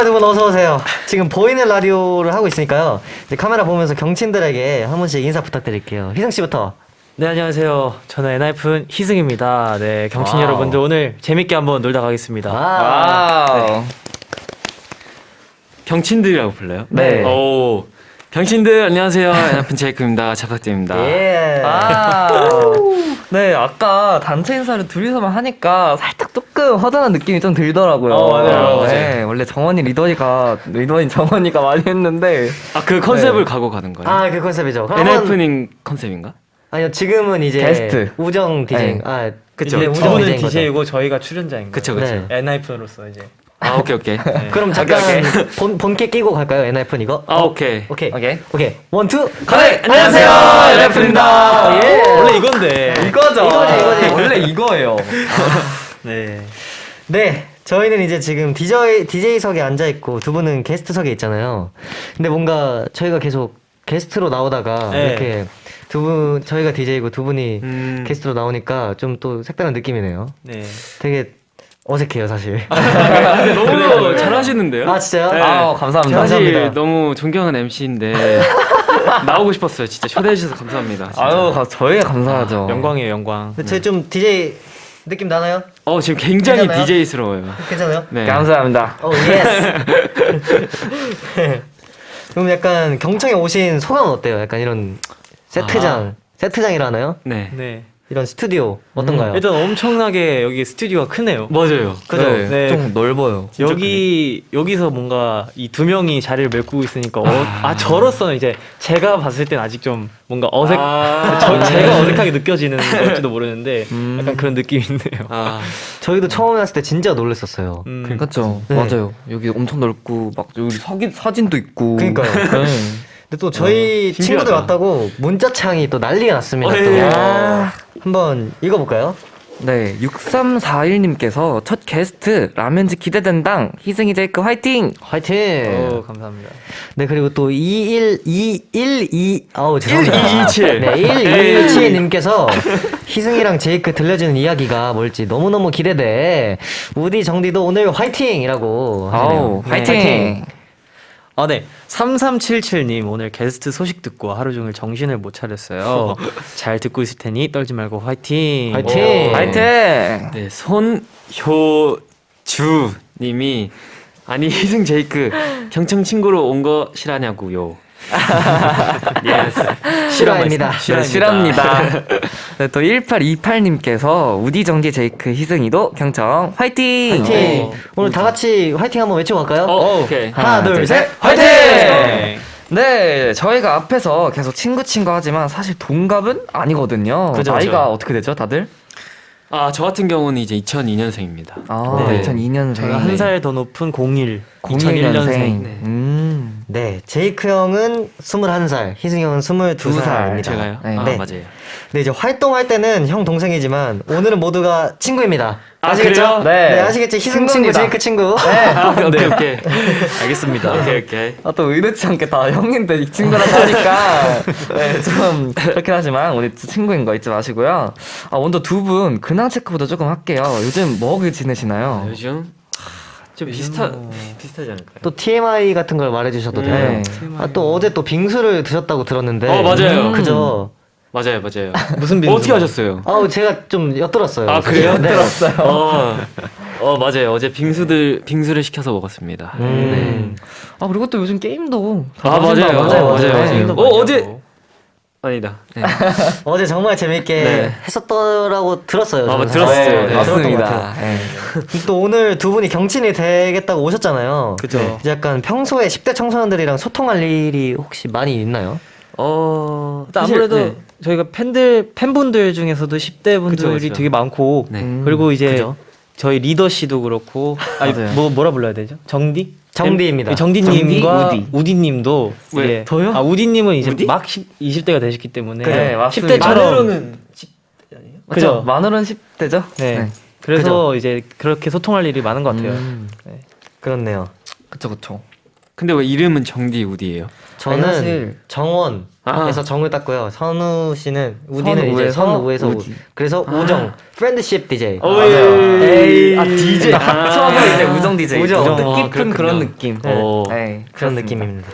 두 분 어서 오세요. 지금 보이는 라디오를 하고 있으니까요. 이제 카메라 보면서 경친들에게 한 분씩 인사 부탁드릴게요. 희성 씨부터. 네, 안녕하세요. 저는 엔하이픈 희승입니다. 네, 경친 와우. 여러분들 오늘 재밌게 한번 놀다 가겠습니다. 와우. 경친들이라고 불러요? 네. 오, 경친들 안녕하세요. 엔하이픈 제이크입니다. 잘 부탁드립니다. 예. 네, 아까 단체 인사를 둘이서만 하니까 살짝 조금 허전한 느낌이 좀 들더라고요. 맞아요. 네, 원래 리더인 정원이가 많이 했는데. 아, 그 컨셉을 네. 가고 가는 거예요? 그 컨셉이죠. 그럼 한번- 엔하이픈인 컨셉인가? 아니요, 지금은 이제 게스트. 우정 디제잉. 네. 그쵸. 이제 우정 저분은 디제잉 거죠. DJ이고 저희가 출연자인 거예요. 그쵸, 그쵸. 네. 엔하이픈으로서 이제. 아, 오케이, 오케이. 그럼 잠깐 본캐 끼고 갈까요? 엔하이픈 이거? 아, 오케이. 오케이. 오케이. 오케이. 원, 투. 네, 안녕하세요. 엔하이픈입니다. 예. 원래 이건데. 이거죠. 이거지. 원래 이거예요. 네. 네. 저희는 이제 지금 DJ석에 앉아있고 두 분은 게스트석에 있잖아요. 근데 뭔가 저희가 계속 게스트로 나오다가 네. 이렇게 저희가 DJ이고 두 분이 음. 게스트로 나오니까 좀 또 색다른 느낌이네요. 네. 되게 어색해요 사실. 근데 너무 잘하시는데요? 아 진짜요? 네. 아, 감사합니다. 사실 감사합니다. 너무 존경하는 MC인데 나오고 싶었어요. 진짜 초대해 주셔서 감사합니다. 진짜. 아유, 저희가 감사하죠. 영광이에요, 영광. 근데 저희 좀 DJ 느낌 나나요? 지금 굉장히 괜찮아요? DJ스러워요. 괜찮아요? 네. 감사합니다. 오 예스. 그럼 약간 경청에 오신 소감은 어때요? 약간 이런 세트장이라나요? 네. 네. 이런 스튜디오 어떤가요? 일단 엄청나게 여기 스튜디오가 크네요. 맞아요. 그죠? 네, 네. 좀 넓어요. 여기서 뭔가 이 두 명이 자리를 메꾸고 있으니까 저로서는 이제 제가 봤을 땐 아직 좀 뭔가 제가 어색하게 느껴지는 걸지도 모르는데 약간 그런 느낌이 있네요. 저희도 처음에 왔을 때 진짜 놀랐었어요. 그렇죠. 네. 맞아요. 여기 엄청 넓고 막 여기 사진도 있고. 그러니까요. 네. 근데 또 저희 신기하다. 친구들 왔다고 문자창이 또 난리가 났습니다. 또. 예. 한번 읽어볼까요? 네, 6341님께서 첫 게스트 라면집 기대된당 희승이 제이크 화이팅! 화이팅! 감사합니다. 네, 그리고 또 21212 죄송합니다. 1227. 네, 1217님께서 희승이랑 제이크 들려주는 이야기가 뭘지 너무너무 기대돼. 우디 정디도 오늘 화이팅이라고 하시네요. 아우, 네. 화이팅! 네. 3377님 오늘 게스트 소식 듣고 하루 종일 정신을 못 차렸어요. 잘 듣고 있을 테니 떨지 말고 화이팅. 화이팅! 화이팅! 네, 손효주님이 아니 희승 제이크 경청 친구로 온 거 실하냐고요. 실화입니다. 네, 실합니다. 네, 또 1828님께서 우디 정디 제이크 희승이도 경청 화이팅! 화이팅! 오늘 다 같이 화이팅 한번 외쳐볼까요? 오케이. 하나, 둘, 셋, 화이팅! 네. 네, 저희가 앞에서 계속 친구 하지만 사실 동갑은 아니거든요. 그죠, 나이가 그죠. 어떻게 되죠, 다들? 저 같은 경우는 이제 2002년생입니다. 아, 네. 2002년생. 제가 한 살 더 높은 01, 01년생. 2001년생. 네, 제이크 형은 21살, 희승 형은 22살입니다. 제가요? 네. 네. 맞아요. 네, 이제 활동할 때는 형 동생이지만 오늘은 모두가 친구입니다. 아, 아시겠죠? 그래요? 네, 아시겠지? 희승 친구, 친구입니다. 제이크 친구. 오케이. 알겠습니다. 오케이. 또 의도치 않게 다 형인데 이 친구라고 하니까 네, 좀 그렇긴 하지만 우리 친구인 거 잊지 마시고요. 먼저 두 분 근황 체크부터 조금 할게요. 요즘 뭐 하고 지내시나요? 요즘 좀 비슷하지 않을까요? 또 TMI 같은 걸 말해주셔도 돼요. 네. 또 어제 또 빙수를 드셨다고 들었는데. 맞아요. 그죠? 맞아요. 무슨 빙수? 어떻게 하셨어요? 제가 좀 엿들었어요. 아, 사실. 그래요? 네. 맞아요. 어제 빙수를 시켜서 먹었습니다. 네. 그리고 또 요즘 게임도 맞아요. 어제 아니다. 네. 어제 정말 재밌게 네. 했었더라고 들었어요. 저는 들었어요. 사실. 네, 들었던 것 맞습니다. 같아요. 네. 또 오늘 두 분이 경친이 되겠다고 오셨잖아요. 그죠. 이제 약간 평소에 10대 청소년들이랑 소통할 일이 혹시 많이 있나요? 아무래도 네. 저희가 팬분들 중에서도 10대 분들이 그쵸. 되게 많고 네. 그리고 이제 그죠. 저희 리더 씨도 그렇고 맞아요. 뭐라 불러야 되죠? 정디입니다. 정디님과 정디, 우디님도 왜? 이제 저요? 우디님은 이제 막 20대가 되셨기 때문에 네, 맞습니다. 10대처럼 그죠? 그죠? 만으로는 10대죠? 네. 그래서 이제 그렇게 소통할 일이 많은 것 같아요. 네. 그렇네요. 그쵸. 근데 왜 이름은 정디 우디예요? 저는 아니, 사실- 정원에서 정을 땄고요. 선우 씨는 우디는 이제 선우에서 선우에서 우디. 그래서 우정 프렌드십 DJ. 맞아요. DJ. 처음에 이제 우정 DJ. 우정. 뜻깊은 그렇군요. 그런 느낌. 네. 네, 그런 그렇습니다. 느낌입니다.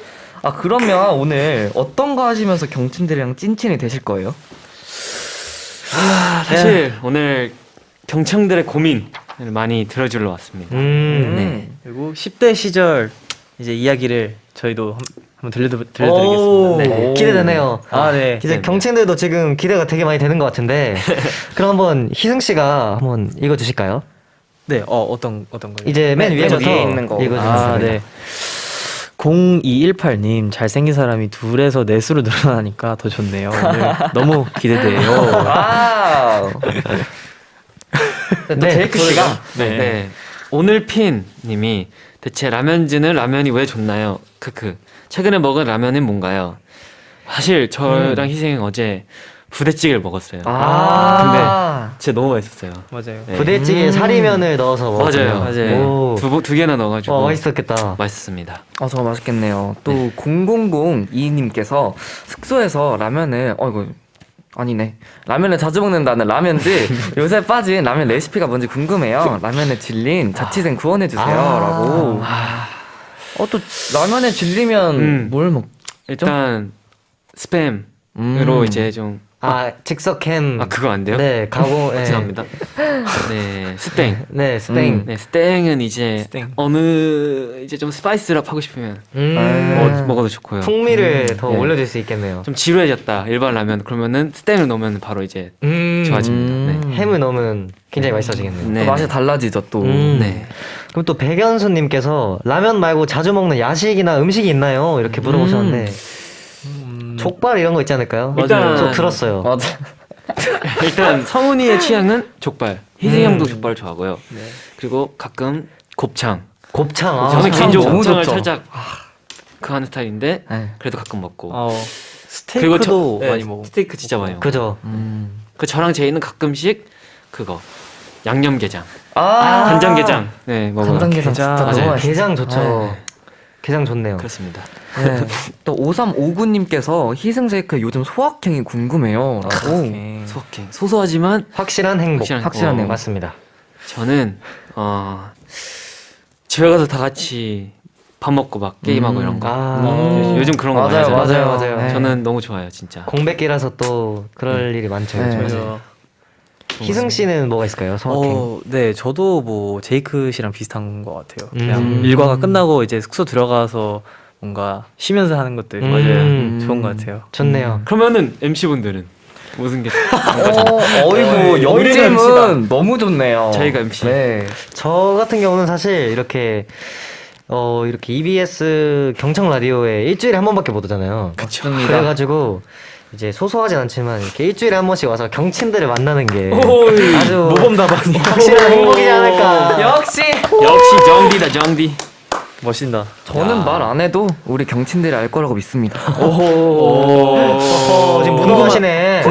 그러면 오늘 어떤 거 하시면서 경친들이랑 찐친이 되실 거예요? 사실 오늘 경청들의 고민을 많이 들어주러 왔습니다. 네. 그리고 10대 시절 이제 이야기를 저희도 한번 들려드리겠습니다. 오, 네. 기대되네요. 네. 이제 경친들도 지금 기대가 되게 많이 되는 것 같은데 그럼 한번 희승 씨가 한번 읽어주실까요? 네, 어떤 거요? 이제 맨 네, 위에부터 위에 있는 거. 읽어주시면 네. 0218님 잘생긴 사람이 둘에서 넷으로 늘어나니까 더 좋네요. 오늘 너무 기대돼요. 와우. 또 제이크 씨가 네. 오늘 핀님이 대체 라면즈는 라면이 왜 좋나요? 크크. 최근에 먹은 라면은 뭔가요? 사실 저랑 희생이 어제 부대찌개를 먹었어요. 근데 진짜 너무 맛있었어요. 맞아요. 네. 부대찌개에 사리면을 넣어서 먹었어요. 맞아요. 맞아요. 오. 두 개나 넣어가지고 맛있었겠다. 맛있습니다. 정말 맛있겠네요. 또 0002님께서 숙소에서 라면을 이거 아니네. 라면을 자주 먹는다는 라면즈 요새 빠진 라면 레시피가 뭔지 궁금해요. 라면에 질린 자취생 구원해주세요라고. 또 라면에 질리면 뭘 먹? 일단 스팸으로 이제 좀 즉석햄. 그거 안 돼요? 네, 가공. 네. 죄송합니다. 네, 스땡. 네, 스테잉. 네, 스땡은 이제 스땡. 어느 이제 좀 스파이스랍 하고 싶으면 먹어도 좋고요. 풍미를 더 네. 올려줄 수 있겠네요. 좀 지루해졌다 일반 라면 그러면은 스땡을 넣으면 바로 이제 좋아집니다. 네. 햄을 넣으면 굉장히 맛있어지겠네요. 네. 맛이 달라지죠 또. 네. 그럼 또 백연수님께서 라면 말고 자주 먹는 야식이나 음식이 있나요? 이렇게 물어보셨는데 족발 이런 거 있지 않을까요? 맞아요. 저 들었어요. 맞아. 일단 성훈이의 취향은 족발. 희승이 형도 족발 좋아하고요. 그리고 가끔 곱창. 곱창. 저는 곱창 개인적으로 너무 곱창을 좋죠. 살짝 그 하는 스타일인데 네. 그래도 가끔 먹고. 스테이크도 그리고 많이 먹어. 스테이크 진짜 많이 먹어. 그죠. 그 저랑 제이는 가끔씩 그거 양념게장, 아, 간장게장. 네 먹어요. 간장게장 진짜 게장. 너무 맞아요. 맛있어. 게장 좋죠. 게장 좋네요. 그렇습니다. 네. 또 5359님께서 희승 제이크 요즘 소확행이 궁금해요라고. 소확행. 소소하지만 확실한 행복. 확실한 행복. 맞습니다. 저는 집에 가서 다 같이 밥 먹고 막 게임하고 이런 거. 요즘 그런 거 많이 맞아요, 하잖아요. 맞아요. 네. 저는 너무 좋아요, 진짜. 공백기라서 또 그럴 일이 많죠. 네. 요즘에. 그래서 희승 씨는 뭐가 있을까요? 소확행. 네, 저도 뭐 제이크 씨랑 비슷한 것 같아요. 음. 그냥 일과가 끝나고 이제 숙소 들어가서 뭔가 쉬면서 하는 것들 좋은 것 같아요. 좋네요. 그러면은 MC 분들은 무슨 게 어이구 영림은 너무 좋네요. 저희가 MC. 네. 저 같은 경우는 사실 이렇게 이렇게 EBS 경청 라디오에 일주일에 한 번밖에 못 오잖아요. 맞습니다. 그래가지고 이제 소소하진 않지만 이렇게 일주일에 한 번씩 와서 경친들을 만나는 게 오이, 아주 모범답안이 확실한 행복이지 않을까. 역시 역시 정디다, 정디. 멋있다. 저는 말 안 해도 우리 경친들이 알 거라고 믿습니다. 지금 궁금하시네.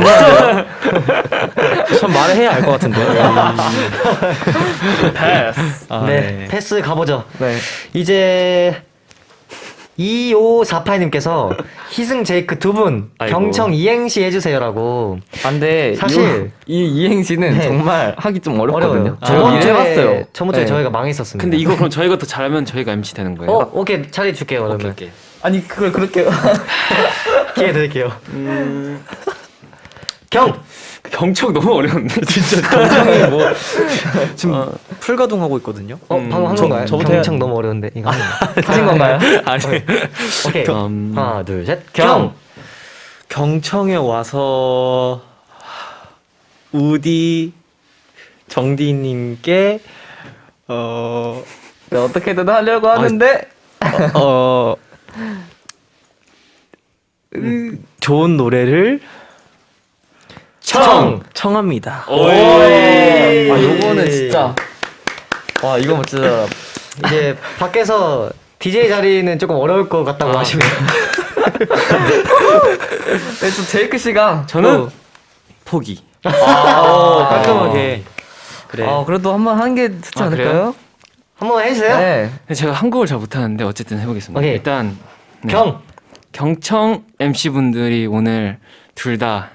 전 말을 해야 알 것 같은데. 패스. 네, 패스 가보죠. 네. 이제 2548님께서 희승 제이크 두 분 아이고. 경청 이행시 해주세요라고. 근데 사실 이 이행시는 네. 정말 하기 좀 어렵거든요. 어려워요. 제가 미리 해봤어요. 저번 주에 네. 저희가 망했었습니다. 근데 이거 그럼 저희가 더 잘하면 저희가 MC 되는 거예요? 오케이 자리 줄게요 오케이, 그러면. 오케이. 아니 그걸 그렇게 기회 드릴게요. 경. 경청 너무 어려운데 진짜. 경청이 뭐 지금 풀가동하고 있거든요. 방금 한 건가요? 저부터 경청 너무 어려운데 이거 하신 건가요? 아니 오케이. 경. 하나 둘 셋. 경. 경청에 와서 우디 정디님께 네, 어떻게든 하려고 하는데 좋은 노래를 청합니다. 요거는 진짜 와 이거 뭐 진짜 이제 밖에서 DJ 자리는 조금 어려울 것 같다고 하시면 네, 저 제이크 씨가 저는 포기. 깔끔하게 그래. 그래도 한번 하는 게 좋지 아, 않을까요? 한번 해주세요. 네. 제가 한국어를 잘 못하는데 어쨌든 해보겠습니다. 오케이. 일단 네. 경. MC 분들이 오늘 둘 다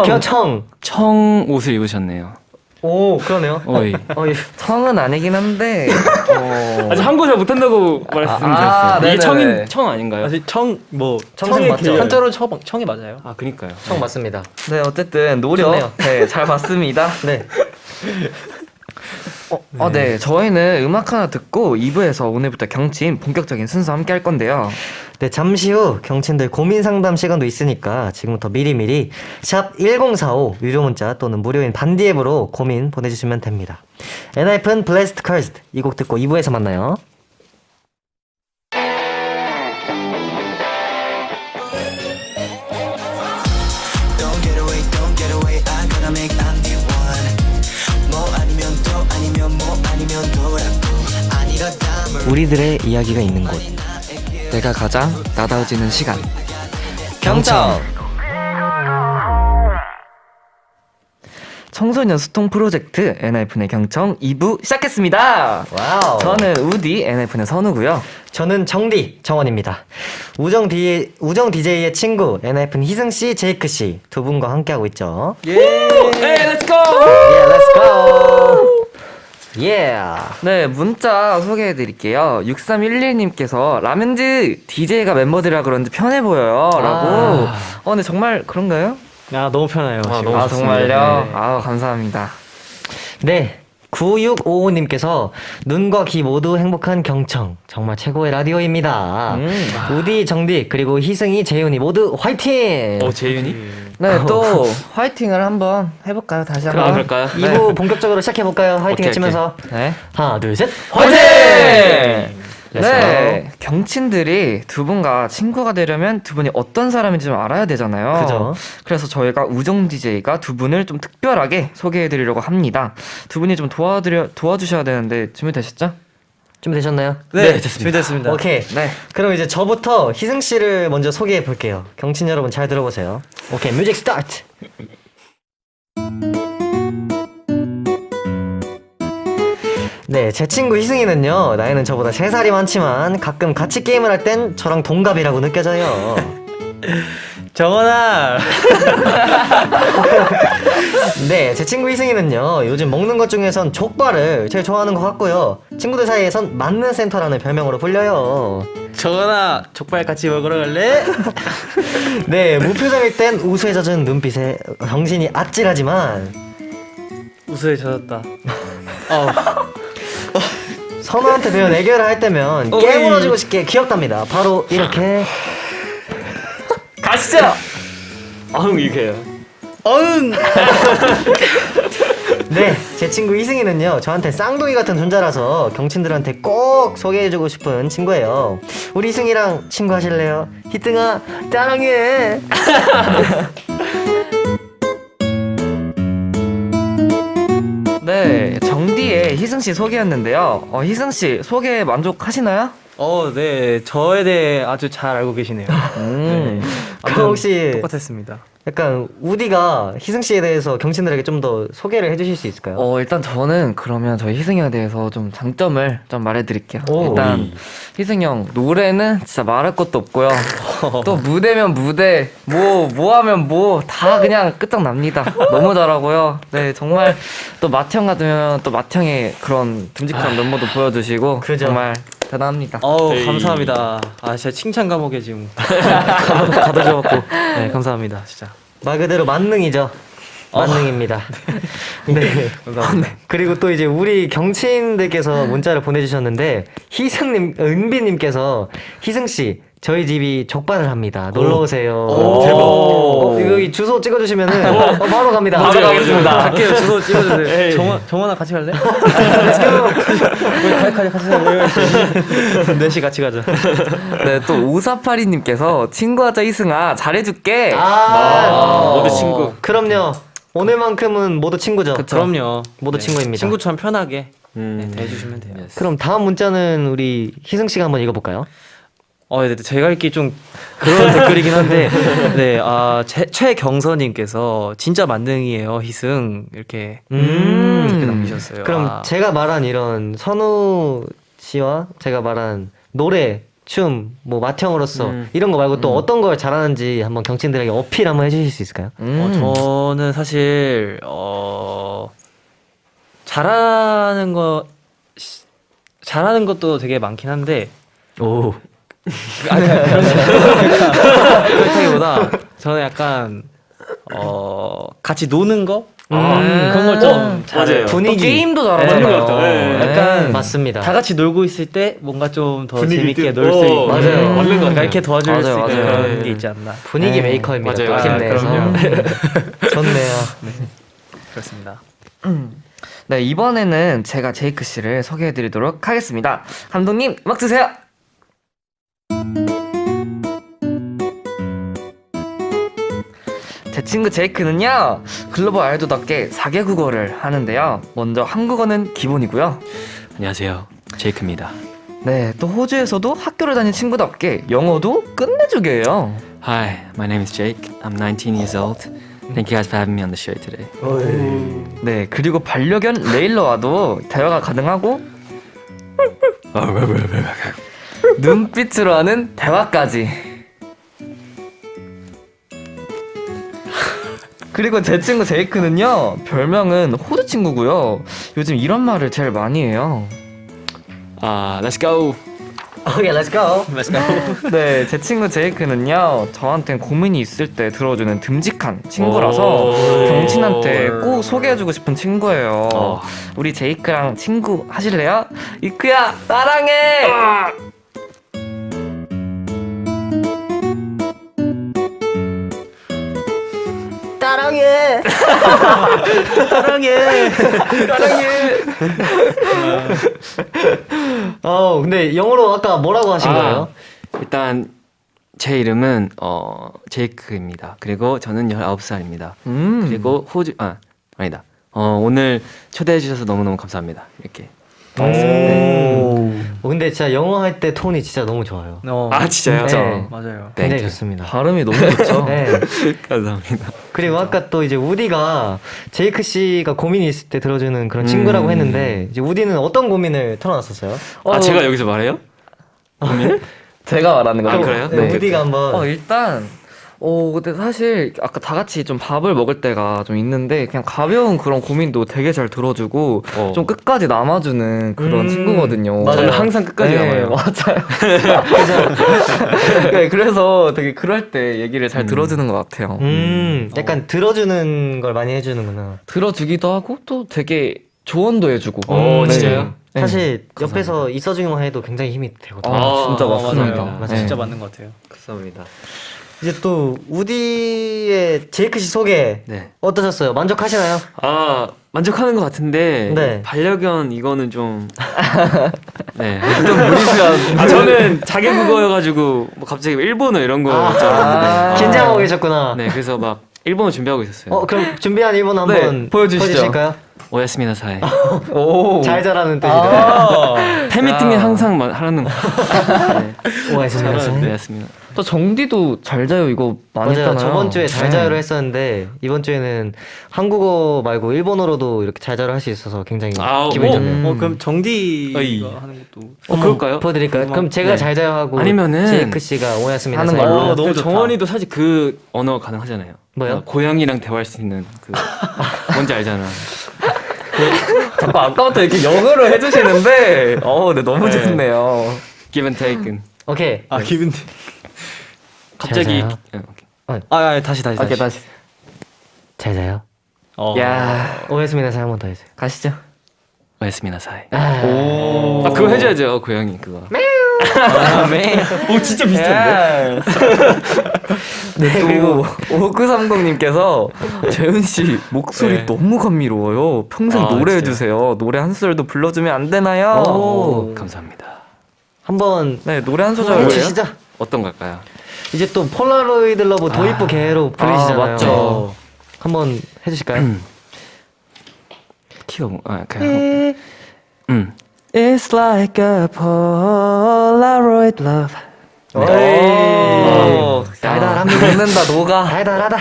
경청. 청 옷을 입으셨네요. 오 그러네요. 어이. 청은 아니긴 한데 아직 한국어 잘 못한다고 말씀드렸어요. 네네네. 이게 청 아닌가요? 사실 청뭐 청승 맞죠? 한자로 청이 맞아요. 아 그니까요. 청 맞습니다. 네 어쨌든 노력 좋네요. 네, 잘 봤습니다. 네. 네 저희는 음악 하나 듣고 2부에서 오늘부터 경친 본격적인 순서 함께 할 건데요. 네, 잠시 후 경친들 고민 상담 시간도 있으니까 지금부터 미리미리 샵 1045 유료 문자 또는 무료인 반디 앱으로 고민 보내주시면 됩니다. 엔하이픈 블레스트 커스드 이 곡 듣고 2부에서 만나요. Don't get away, I'm gonna make I'm the one. 뭐 아니면 또 아니면 뭐 아니면 또라고 아니라다 우리들의 이야기가 있는 곳 내가 가장 나다워지는 시간. 경청. 청소년 소통 프로젝트 NFN의 경청 2부 시작했습니다. 와우. 저는 우디 NFN의 선우고요. 저는 정디 정원입니다. 우정 DJ의 친구 NFN 희승 씨, 제이크 씨 두 분과 함께하고 있죠. 예, 렛츠 고! Yeah, let's go. Yeah. 네, 문자 소개해드릴게요. 6311님께서 라면즈 DJ가 멤버들이라 그런지 편해 보여요. 라고. 근데 정말 그런가요? 아 너무 편해요. 지금. 너무 좋습니다. 정말요? 네. 감사합니다. 네. 9655님께서 눈과 귀 모두 행복한 경청 정말 최고의 라디오입니다. 우디, 정디 그리고 희승이, 재윤이 모두 화이팅! 재윤이? 네, 또 화이팅을 한번 해볼까요? 다시 한번. 그럴까요? 2부 본격적으로 시작해볼까요? 화이팅 오케이, 외치면서 네. 하나 둘 셋 화이팅! Let's 네, 경친들이 두 분과 친구가 되려면 두 분이 어떤 사람인지 좀 알아야 되잖아요. 그죠. 그래서 저희가 우정 DJ가 두 분을 좀 특별하게 소개해드리려고 합니다. 두 분이 좀 도와주셔야 되는데 준비되셨죠? 준비되셨나요? 네, 준비됐습니다. 오케이. 네. 그럼 이제 저부터 희승 씨를 먼저 소개해 볼게요. 경친 여러분 잘 들어보세요. 오케이, 뮤직 스타트. 네, 제 친구 희승이는요, 나이는 저보다 3살이 많지만 가끔 같이 게임을 할 땐 저랑 동갑이라고 느껴져요. 정원아. 네, 제 친구 희승이는요, 요즘 먹는 것 중에선 족발을 제일 좋아하는 것 같고요. 친구들 사이에선 맞는 센터라는 별명으로 불려요. 정원아 족발 같이 먹으러 갈래? 네, 무표정일 땐 우수에 젖은 눈빛에 정신이 아찔하지만 우수에 젖었다. 선우한테 배운 애교를 할 때면 깨물어주고 싶게 귀엽답니다. 바로 이렇게. 가시죠! 이게요. 어흥. 네, 제 친구 희승이는요, 저한테 쌍둥이 같은 존재라서 경친들한테 꼭 소개해주고 싶은 친구예요. 우리 희승이랑 친구 하실래요? 희승아, 사랑해. 네, 정디의 희승씨 소개였는데요. 희승씨 소개 만족하시나요? 네. 저에 대해 아주 잘 알고 계시네요. 그럼 혹시 똑같았습니다. 약간 우디가 희승 씨에 대해서 경친들에게 좀 더 소개를 해주실 수 있을까요? 일단 저는 그러면 저희 희승이에 대해서 좀 장점을 좀 말해드릴게요. 오. 일단 희승이 형 노래는 진짜 말할 것도 없고요. 또 무대면 무대, 뭐 하면 뭐 다 그냥 끝장납니다. 너무 잘하고요. 네, 정말 또 맏형 같으면 또 맏형의 그런 듬직한 면모도 보여주시고 그죠. 정말 대단합니다. 감사합니다. 진짜 칭찬 감옥에 지금 가둬져갖고. 네, 감사합니다. 진짜. 말 그대로 만능이죠. 만능입니다. 네. 감사합니다. 그리고 또 이제 우리 경친들께서 문자를 보내주셨는데 희승님, 은비님께서 희승 씨 저희 집이 족발을 합니다. 놀러 오세요. 대박. 여기 주소 찍어주시면은 바로 갑니다. 바로 가겠습니다. 갈게요. 주소 찍어주세요. 정원아 같이 갈래? 같이 가자. 넷이 같이 가자. 네, 또 5482님께서 친구하자 희승아 잘해줄게. 모두 친구. 그럼요. 오늘만큼은 모두 친구죠. 그럼요. 모두 친구입니다. 친구처럼 편하게 대해주시면 돼요. 그럼 다음 문자는 우리 희승 씨가 한번 읽어볼까요? 네, 제가 읽기 좀 그런 댓글이긴 한데, 네, 최경서님께서 진짜 만능이에요, 희승 이렇게 댓글 남기셨어요. 그럼 제가 말한 이런 선우 씨와 제가 말한 노래, 춤, 뭐 맏형으로서 이런 거 말고 또 어떤 걸 잘하는지 한번 경친들에게 어필 한번 해주실 수 있을까요? 저는 사실 잘하는 것도 되게 많긴 한데. 오. 그렇다기보다 저는 약간 같이 노는 거 그런 걸 좀 잘해요. 분위기. 또 게임도 잘하잖아요. 약간 맞습니다. 다 같이 놀고 있을 때 뭔가 좀 더 재밌게 놀 수 있고 맞아요. 뭔가 이렇게 도와줄 수 있는 맞아요. 그런 게 있지 않나. 분위기 메이커입니다. 맞아요. 팀 내에서. 좋네요. 그렇습니다. 네, 이번에는 제가 제이크 씨를 소개해드리도록 하겠습니다. 감독님, 음악 주세요. 제 친구 제이크는요, 글로벌 아이돌답게 4개 국어를 하는데요. 먼저 한국어는 기본이고요. 안녕하세요. 제이크입니다. 네, 또 호주에서도 학교를 다닌 친구답게 영어도 끝내주게요. Hi, my name is Jake. I'm 19 years old. Thank you guys for having me on the show today. 네, 그리고 반려견 레일러와도 대화가 가능하고 눈빛으로 하는 대화까지. 그리고 제 친구 제이크는요, 별명은 호주 친구고요. 요즘 이런 말을 제일 많이 해요. Let's go. 오케이, let's go. Let's go. 네, 제 친구 제이크는요, 저한테 고민이 있을 때 들어주는 듬직한 친구라서 오. 경친한테 꼭 소개해주고 싶은 친구예요. 어. 우리 제이크랑 친구 하실래요? 이크야, 사랑해! 따랑해. 따랑해. 사랑해! 근데 영어로 아까 뭐라고 하신 거예요? 일단 제 이름은 제이크입니다. 그리고 저는 19살입니다. 그리고 호주 아니다. 오늘 초대해 주셔서 너무너무 감사합니다. 이렇게. 근데 진짜 영어 할 때 톤이 진짜 너무 좋아요. 진짜요? 네. 맞아요. 굉장히 땡큐. 좋습니다. 발음이 너무 좋죠? 네. 감사합니다. 그리고 아까 또 이제 우디가 제이크 씨가 고민이 있을 때 들어주는 그런 친구라고 했는데 이제 우디는 어떤 고민을 털어놨었어요? 제가 여기서 말해요? 제가 말하는 거죠? 그래요? 네, 우디가 한번 일단 근데 사실 아까 다 같이 좀 밥을 먹을 때가 좀 있는데 그냥 가벼운 그런 고민도 되게 잘 들어주고 좀 끝까지 남아주는 그런 친구거든요. 맞아요. 저는 항상 끝까지 남아요. 맞아요. 네, 그래서 되게 그럴 때 얘기를 잘 들어주는 것 같아요. 약간 들어주는 걸 많이 해주는구나. 들어주기도 하고 또 되게 조언도 해주고. 진짜요? 네. 사실 옆에서 있어주기만 해도 굉장히 힘이 되거든요. 진짜 맞습니다. 맞아요. 네. 진짜 맞는 것 같아요. 감사합니다. 이제 또 우디의 제이크 씨 소개 네. 어떠셨어요? 만족하시나요? 만족하는 것 같은데 네. 반려견 이거는 좀 네. 좀 무리수야. 저는 자기국어여가지고 뭐 갑자기 일본어 이런 거 있잖아요. 긴장하고 계셨구나. 네, 그래서 막 일본어 준비하고 있었어요. 그럼 준비한 일본어 한번 네, 보여주시죠. 보여주실까요? 오야스미나사이. 오. 잘 자라는 뜻이래요. 팬미팅에 항상 하라는 거. 오야스미나사이. 네, 맞습니다. 또 정디도 잘 자요 이거 많이 맞아요. 했잖아요. 저번 주에 잘 네. 자요를 했었는데 이번 주에는 한국어 말고 일본어로도 이렇게 잘 자요를 할 수 있어서 굉장히 기분이 좋네요. 그럼 정디가 어이. 하는 것도. 그럴까요? 보여드릴까요? 그럼 제가 네. 잘 자요 하고 아니면은 제이크 씨가 오야스미나 하는 사이로 걸로. 너무 정원이도 사실 그 언어 가능하잖아요. 뭐요? 고양이랑 대화할 수 있는 그 뭔지 알잖아. 자꾸 아까부터 이렇게 영어로 해주시는데 네, 너무 네. 좋네요. Give and take은. 오케이. 기분. 갑자기 잘 자요. 오케이. 다시. 오케이 다시. 잘 자요. 야 오야스미나 사이 한 번 더 해주세요. 가시죠. 오야스미나사이. 오. 그거 해줘야죠 고양이 그거. 오 진짜 비슷한데? 네 그리고 5930님께서 재훈 씨 목소리 네. 너무 감미로워요. 평생 노래해 주세요. 노래 한 소절도 불러주면 안 되나요? 오. 감사합니다. 한번 네 노래 한 소절 해주시죠. 어떤 걸까요? 이제 또 폴라로이드 러브 도입부 개로 불리시잖아요. 맞죠. 한번 해주실까요? 키가 그냥 It's like a Polaroid love. 달달합니다. 듣는다 녹아. 달달하다.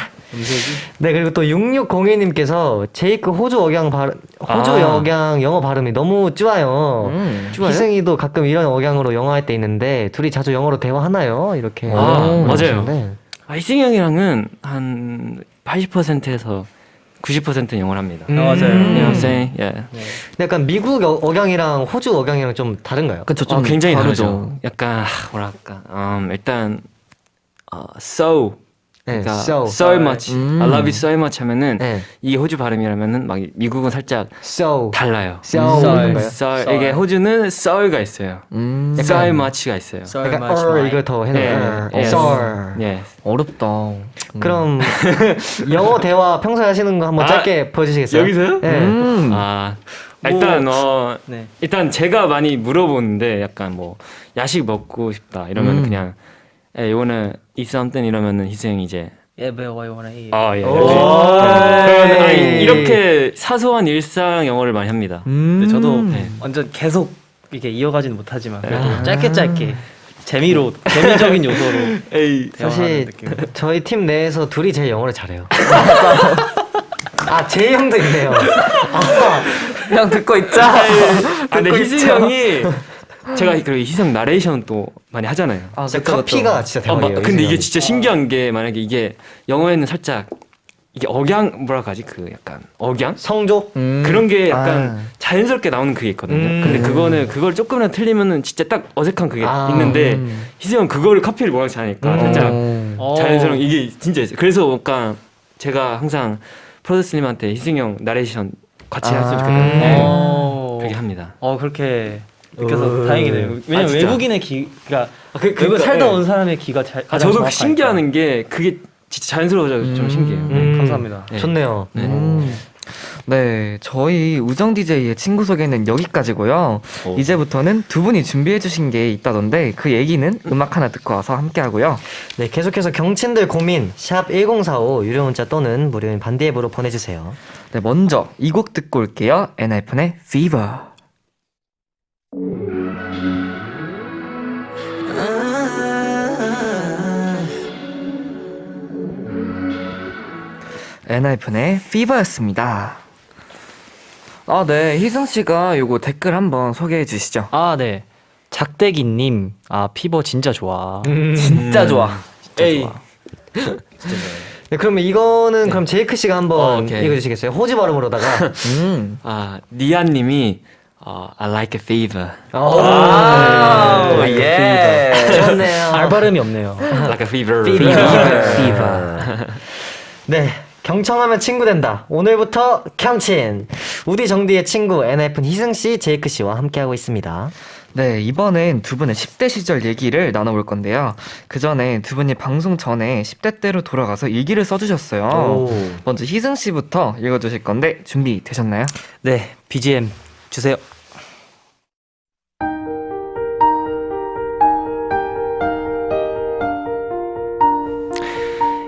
네 그리고 또 6602님께서 제이크 호주 억양 영어 발음이 너무 좋아요. 희승이도 가끔 이런 억양으로 영어 할 때 있는데 둘이 자주 영어로 대화하나요? 이렇게 맞아요. 물어보시는데. 희승이 형이랑은 한 80%에서 90%는 영어를 합니다. 맞아요. You know what I'm saying? Yeah. 약간 미국 억양이랑 호주 억양이랑 좀 다른가요? 그쵸 좀 굉장히 다르죠. 다르죠. 약간 뭐랄까 일단 so 네, 그러니까 so. so much, I love you so much 하면은 네. 이 호주 발음이라면은 막 미국은 살짝 So. 달라요. So. 이건가요? so 이게 호주는 so가 있어요. so much가 있어요. 약간 이걸 더 해놓은 예. so. 예. 어렵다. 그럼 영어 대화 평소에 하시는 거 한번 짧게 보여주시겠어요? 여기서요? 네. 일단 네. 일단 제가 많이 물어보는데 약간 뭐 야식 먹고 싶다 이러면 그냥 you wanna eat something 이러면은 희승이 이제 Yeah, but what you wanna eat? 예. 오. 이렇게 사소한 일상 영어를 많이 합니다. 근데 저도 네. 완전 계속 이렇게 이어가지는 못하지만 그래도 짧게 재미적인 요소로 사실 대화하는 느낌. 저희 팀 내에서 둘이 제일 영어를 잘해요. 아, 제이 형도 있네요. 형 듣고 있죠? 근데 듣고 희승 있죠? 형이 제가 그리고 희승 나레이션 또 많이 하잖아요. 아, 진짜 커피가 진짜 대박이에요. 근데 희승이 이게 형이. 진짜 신기한 게 만약에 이게 영어에는 살짝 이게 억양 뭐라고 하지 그 약간 억양 성조? 그런 게 약간 아. 자연스럽게 나오는 그게 있거든요. 음. 근데 그걸 조금이라도 틀리면은 진짜 딱 어색한 그게 아, 있는데 희승 형 그거를 카피를 뭐라고 잘하니까 살짝 어. 자연스러운 이게 진짜 있어요. 그래서 약간 제가 항상 프로듀스님한테 희승 형 나레이션 같이 했으면 좋겠다고 어. 그렇게 합니다. 그렇게 느껴서 다행이네요. 왜냐면 진짜. 외국인의 귀가 그러니까, 외국 살다 예. 온 사람의 귀가 잘 아, 가장 저도 정확하니까. 신기하는 게 그게 진짜 자연스러워서 좀 신기해요. 네, 감사합니다. 네. 좋네요. 네. 네, 저희 우정 DJ의 친구 소개는 여기까지고요. 이제부터는 두 분이 준비해주신 게 있다던데 그 얘기는 음악 하나 듣고 와서 함께 하고요. 네, 계속해서 경친들 고민 샵 1045 유료 문자 또는 무료인 반디 앱으로 보내주세요. 네, 먼저 이 곡 듣고 올게요. 엔하이픈의 Fever. 엔하이픈의 Fever였습니다. 아, 네, 희승 씨가 요거 댓글 한번 소개해 주시죠. 아, 네. 작대기님, 피버 진짜 좋아. 진짜 좋아. 에이. 네, 그러면 이거는 그럼 제이크 씨가 한번 오케이. 읽어주시겠어요? 호주 발음으로다가. 아 니아님이 I like a fever, 아, 예. 좋네요. 알 발음이 없네요. like a fever. 네, 경청하면 친구 된다. 오늘부터 경친. 우디 정디의 친구 NF는 희승 씨, 제이크 씨와 함께하고 있습니다. 네, 이번엔 두 분의 10대 시절 얘기를 나눠볼 건데요. 그 전에 두 분이 방송 전에 10대 때로 돌아가서 일기를 써주셨어요. 오. 먼저 희승 씨부터 읽어주실 건데 준비 되셨나요? 네, BGM 주세요.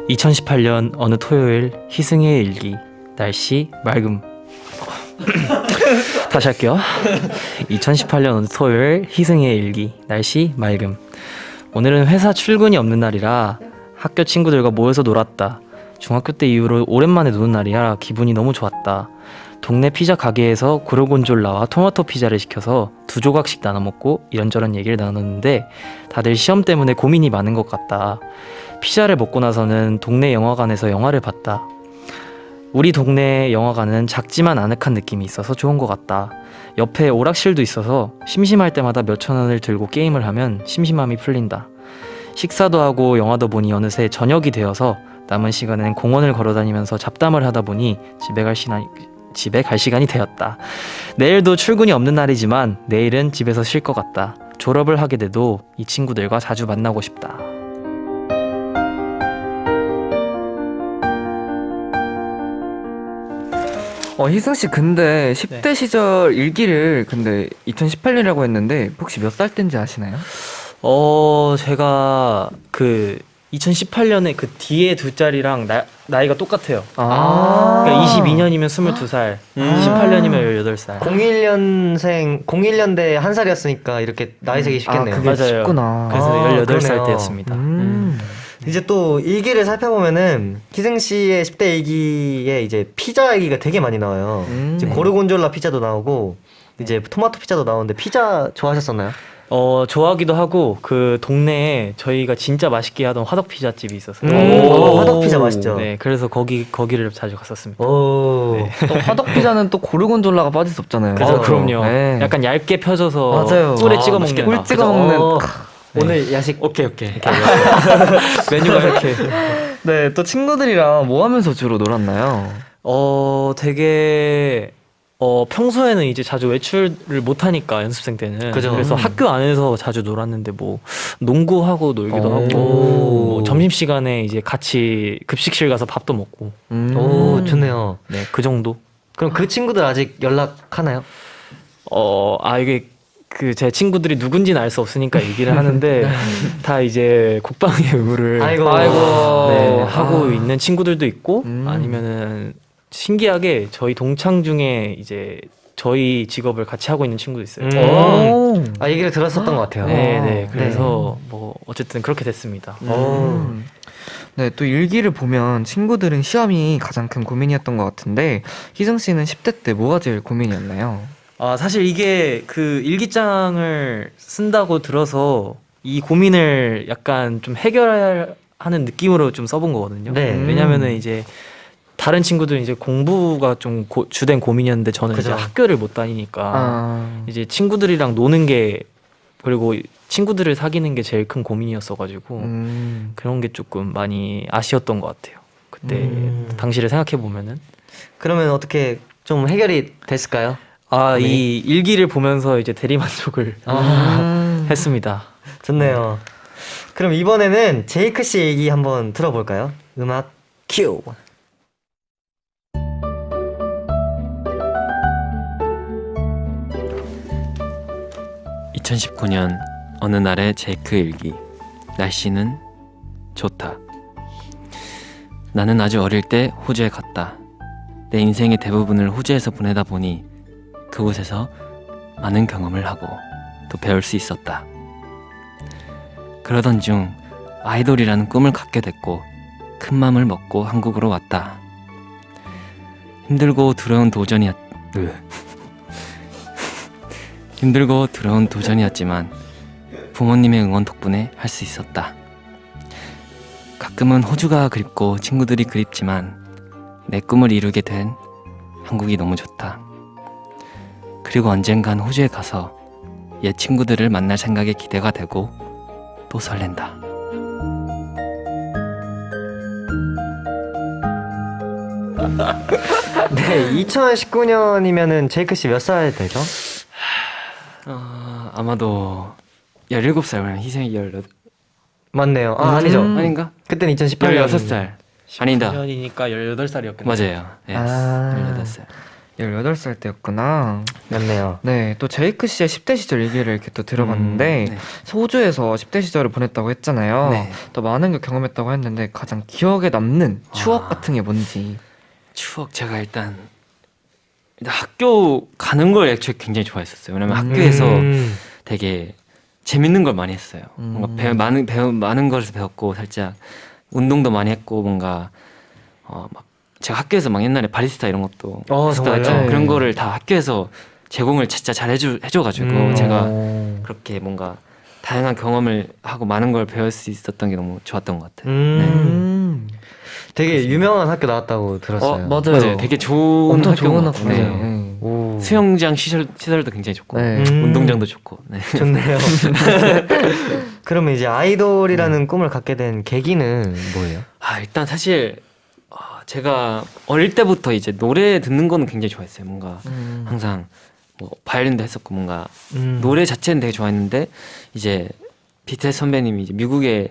(2018년) 어느 토요일 희승의 일기. 날씨 맑음. 다시 할게요. 2018년 어느 토요일 희승의 일기. 날씨 맑음. 오늘은 회사 출근이 없는 날이라 학교 친구들과 모여서 놀았다. 중학교 때 이후로 오랜만에 노는 날이라 기분이 너무 좋았다. 동네 피자 가게에서 고르곤졸라와 토마토 피자를 시켜서 2조각씩 나눠 먹고 이런저런 얘기를 나눴는데 다들 시험 때문에 고민이 많은 것 같다. 피자를 먹고 나서는 동네 영화관에서 영화를 봤다. 우리 동네 영화관은 작지만 아늑한 느낌이 있어서 좋은 것 같다. 옆에 오락실도 있어서 심심할 때마다 몇천 원을 들고 게임을 하면 심심함이 풀린다. 식사도 하고 영화도 보니 어느새 저녁이 되어서 남은 시간은 공원을 걸어다니면서 잡담을 하다 보니 집에 갈 시간이 되었다. 내일도 출근이 없는 날이지만 내일은 집에서 쉴 것 같다. 졸업을 하게 돼도 이 친구들과 자주 만나고 싶다. 희승 씨 근데 10대 시절 일기를 근데 2018년이라고 했는데 혹시 몇 살 때인지 아시나요? 제가 그 2018년에 그 뒤에 두 자리랑 나이가 똑같아요. 아. 그러니까 22년이면 22살, 18년이면 18살. 01년대 한 살이었으니까 이렇게 나이 세기 쉽겠네요. 그게 맞아요. 쉽구나. 그래서 아, 18살 그러네요. 때였습니다. 이제 또 일기를 살펴보면은 희승 씨의 10대 일기에 이제 피자 얘기가 되게 많이 나와요. 이제 고르곤졸라 피자도 나오고 이제 토마토 피자도 나오는데 피자 좋아하셨었나요? 좋아하기도 하고 그 동네에 저희가 진짜 맛있게 하던 화덕 피자집이 있었어요. 화덕 피자 맛있죠. 네, 그래서 거기를 자주 갔었습니다. 오. 또 화덕 피자는 또 고르곤졸라가 빠질 수 없잖아요. 그럼요. 네. 약간 얇게 펴져서 맞아요. 꿀에 찍어 먹는. 꿀 찍어 먹는. 오늘 야식 오케이. 메뉴가 이렇게. 네, 또 친구들이랑 뭐 하면서 주로 놀았나요? 되게 평소에는 이제 자주 외출을 못 하니까 연습생 때는 그죠. 그래서 학교 안에서 자주 놀았는데 뭐 농구하고 놀기도 오. 하고 뭐 점심 시간에 이제 같이 급식실 가서 밥도 먹고 오, 좋네요. 네, 그 정도. 그럼 그 친구들 아직 연락하나요? 이게 그 제 친구들이 누군지는 알 수 없으니까 얘기를 하는데 다 이제 국방의 의무를 아이고. 네, 하고 있는 친구들도 있고 아니면은 신기하게 저희 동창 중에 이제 저희 직업을 같이 하고 있는 친구도 있어요. 오. 아, 얘기를 들었었던 것 같아요. 네. 그래서 뭐 어쨌든 그렇게 됐습니다. 네, 또 일기를 보면 친구들은 시험이 가장 큰 고민이었던 것 같은데 희승 씨는 10대 때 뭐가 제일 고민이었나요? 사실 이게 그 일기장을 쓴다고 들어서 이 고민을 약간 좀 해결하는 느낌으로 좀 써본 거거든요. 네. 왜냐면은 이제 다른 친구들은 이제 공부가 좀 주된 고민이었는데 저는 그죠. 이제 학교를 못 다니니까 아, 이제 친구들이랑 노는 게 그리고 친구들을 사귀는 게 제일 큰 고민이었어가지고 그런 게 조금 많이 아쉬웠던 것 같아요. 그때 당시를 생각해 보면은 그러면 어떻게 좀 해결이 됐을까요? 이 일기를 보면서 이제 대리만족을 했습니다. 좋네요. 그럼 이번에는 제이크 씨 얘기 한번 들어볼까요? 음악 큐. 2019년 어느 날의 제이크 일기. 날씨는 좋다. 나는 아주 어릴 때 호주에 갔다. 내 인생의 대부분을 호주에서 보내다 보니 그곳에서 많은 경험을 하고 또 배울 수 있었다. 그러던 중 아이돌이라는 꿈을 갖게 됐고 큰 맘을 먹고 한국으로 왔다. 힘들고 두려운 도전이었지만 부모님의 응원 덕분에 할 수 있었다. 가끔은 호주가 그립고 친구들이 그립지만 내 꿈을 이루게 된 한국이 너무 좋다. 그리고 언젠간 호주에 가서 옛 친구들을 만날 생각에 기대가 되고 또 설렌다. 네, 2019년이면은 제이크 씨 몇 살 되죠? 아마도 17살, 희생이 18, 맞네요. 아니죠. 아닌가? 그때는 2018년. 16살. 아니다. 19년이니까 18살이었겠네요. 맞아요. 예. 아. 18살. 18살 때였구나. 맞네요. 네, 또 제이크 씨의 10대 시절 얘기를 이렇게 또 들어봤는데 네. 호주에서 10대 시절을 보냈다고 했잖아요. 네. 또 많은 걸 경험했다고 했는데 가장 기억에 남는 추억 같은 게 뭔지. 추억 제가 일단 학교 가는 걸 애초에 굉장히 좋아했었어요. 왜냐면 학교에서 되게 재밌는 걸 많이 했어요. 뭔가 많은 것을 배웠고 살짝 운동도 많이 했고 뭔가 막 제가 학교에서 막 옛날에 바리스타 이런 것도 정말요? 했었죠. 네. 그런 거를 다 학교에서 제공을 진짜 잘 해줘가지고 제가 그렇게 뭔가 다양한 경험을 하고 많은 걸 배울 수 있었던 게 너무 좋았던 것 같아요. 되게 유명한 학교 나왔다고 들었어요. 맞아요. 되게 좋은 엄청 학교인 좋은 것 같아요. 학교예요. 네. 네. 오. 수영장 시설도 굉장히 좋고 네. 운동장도 좋고. 네. 좋네요. 그러면 이제 아이돌이라는 꿈을 갖게 된 계기는 뭐예요? 일단 사실 제가 어릴 때부터 이제 노래 듣는 거는 굉장히 좋아했어요. 뭔가 항상 뭐 바이올린도 했었고 뭔가 노래 자체는 되게 좋아했는데 이제 BTS 선배님이 이제 미국에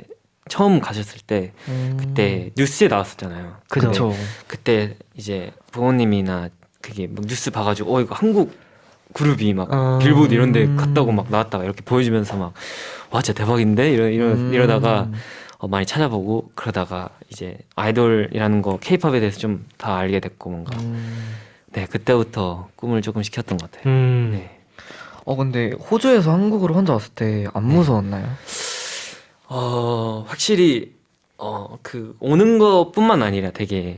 처음 가셨을 때 그때 뉴스에 나왔었잖아요. 그죠. 그때 이제 부모님이나 그게 막 뉴스 봐가지고 이거 한국 그룹이 막 빌보드 이런 데 갔다고 막 나왔다가 이렇게 보여주면서 막 와 진짜 대박인데 이러다가 많이 찾아보고 그러다가 이제 아이돌이라는 거 케이팝에 대해서 좀 다 알게 됐고 뭔가 네 그때부터 꿈을 조금 시켰던 것 같아요. 네. 근데 호주에서 한국으로 혼자 왔을 때 안 무서웠나요? 확실히 그 오는 것뿐만 아니라 되게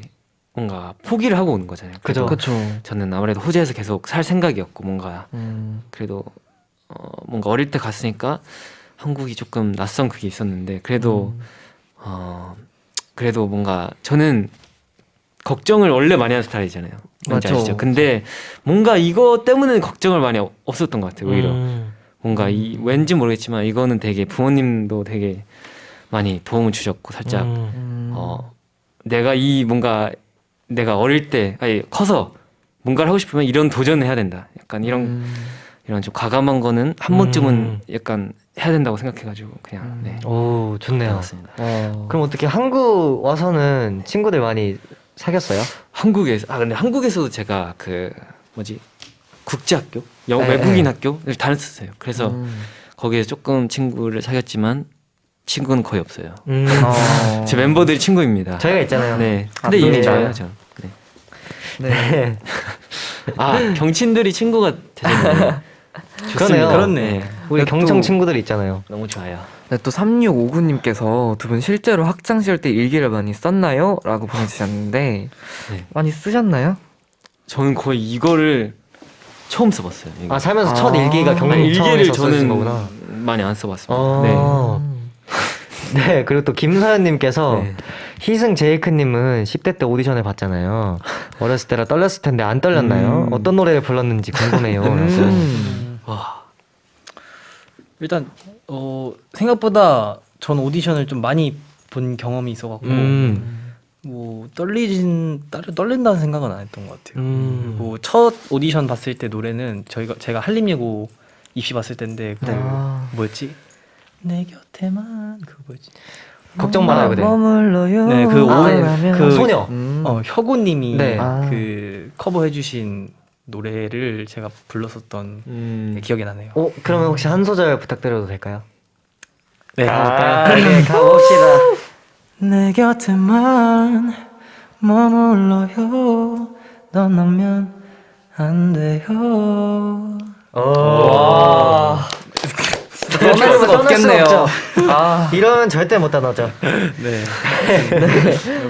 뭔가 포기를 하고 오는 거잖아요. 그죠. 그렇죠. 저는 아무래도 호주에서 계속 살 생각이었고 뭔가 그래도 뭔가 어릴 때 갔으니까 한국이 조금 낯선 그게 있었는데 그래도 그래도 뭔가 저는 걱정을 원래 많이 하는 스타일이잖아요. 뭔지 맞죠. 아시죠? 근데 뭔가 이거 때문에 걱정을 많이 없었던 것 같아요. 오히려 뭔가 왠지 모르겠지만 이거는 되게 부모님도 되게 많이 도움을 주셨고 살짝 내가 내가 어릴 때 커서 뭔가를 하고 싶으면 이런 도전을 해야 된다. 약간 이런 좀 과감한 거는 한 번쯤은 약간 해야 된다고 생각해가지고 그냥 네. 오, 좋네요. 맞습니다. 그럼 어떻게 한국 와서는 친구들 많이 사귀었어요? 근데 한국에서도 제가 그 국제학교 네, 외국인 학교를 다녔었어요. 그래서 거기에 조금 친구를 사귀었지만 친구는 거의 없어요. 제 멤버들이 친구입니다. 저희가 있잖아요. 네. 근데 아, 이미 그래요? 좋아요, 저. 네. 네. 아 경친들이 친구가 되셨네요. 그러네요. 그렇네. 우리 또- 경청 친구들 있잖아요. 너무 좋아요. 네, 또 3659님께서 두 분 실제로 학창 시절 때 일기를 많이 썼나요? 라고 보내주셨는데 네. 많이 쓰셨나요? 저는 거의 이거를 처음 써봤어요. 이거. 아 살면서 아. 첫 일기가 아니, 경청에서 일기를 써진 저는 거구나. 많이 안 써봤습니다. 어. 네, 그리고 또 김서연님께서 네. 희승 제이크님은 10대 때 오디션을 봤잖아요. 어렸을 때라 떨렸을 텐데 안 떨렸나요? 어떤 노래를 불렀는지 궁금해요. 라고. 와. 일단 생각보다 전 오디션을 좀 많이 본 경험이 있어갖고 뭐 떨린다는 생각은 안 했던 것 같아요. 뭐 첫 오디션 봤을 때 노래는 제가 한림예고 입시 봤을 때인데 그때 아. 뭐였지? 내 곁에만 그거 뭐였지? 걱정 말아요, 그대. 머물러요. 네, 그 소녀. 혁오님이 네. 그 커버해주신 노래를 제가 불렀었던 기억이 나네요. 그러면 혹시 한 소절 부탁드려도 될까요? 네, 네, 가봅시다. 내 곁에만 머물러요. 떠나면 안 돼요. 와. 떠날 수가 없겠네요. 이러면 절대 못 따라오죠. 네.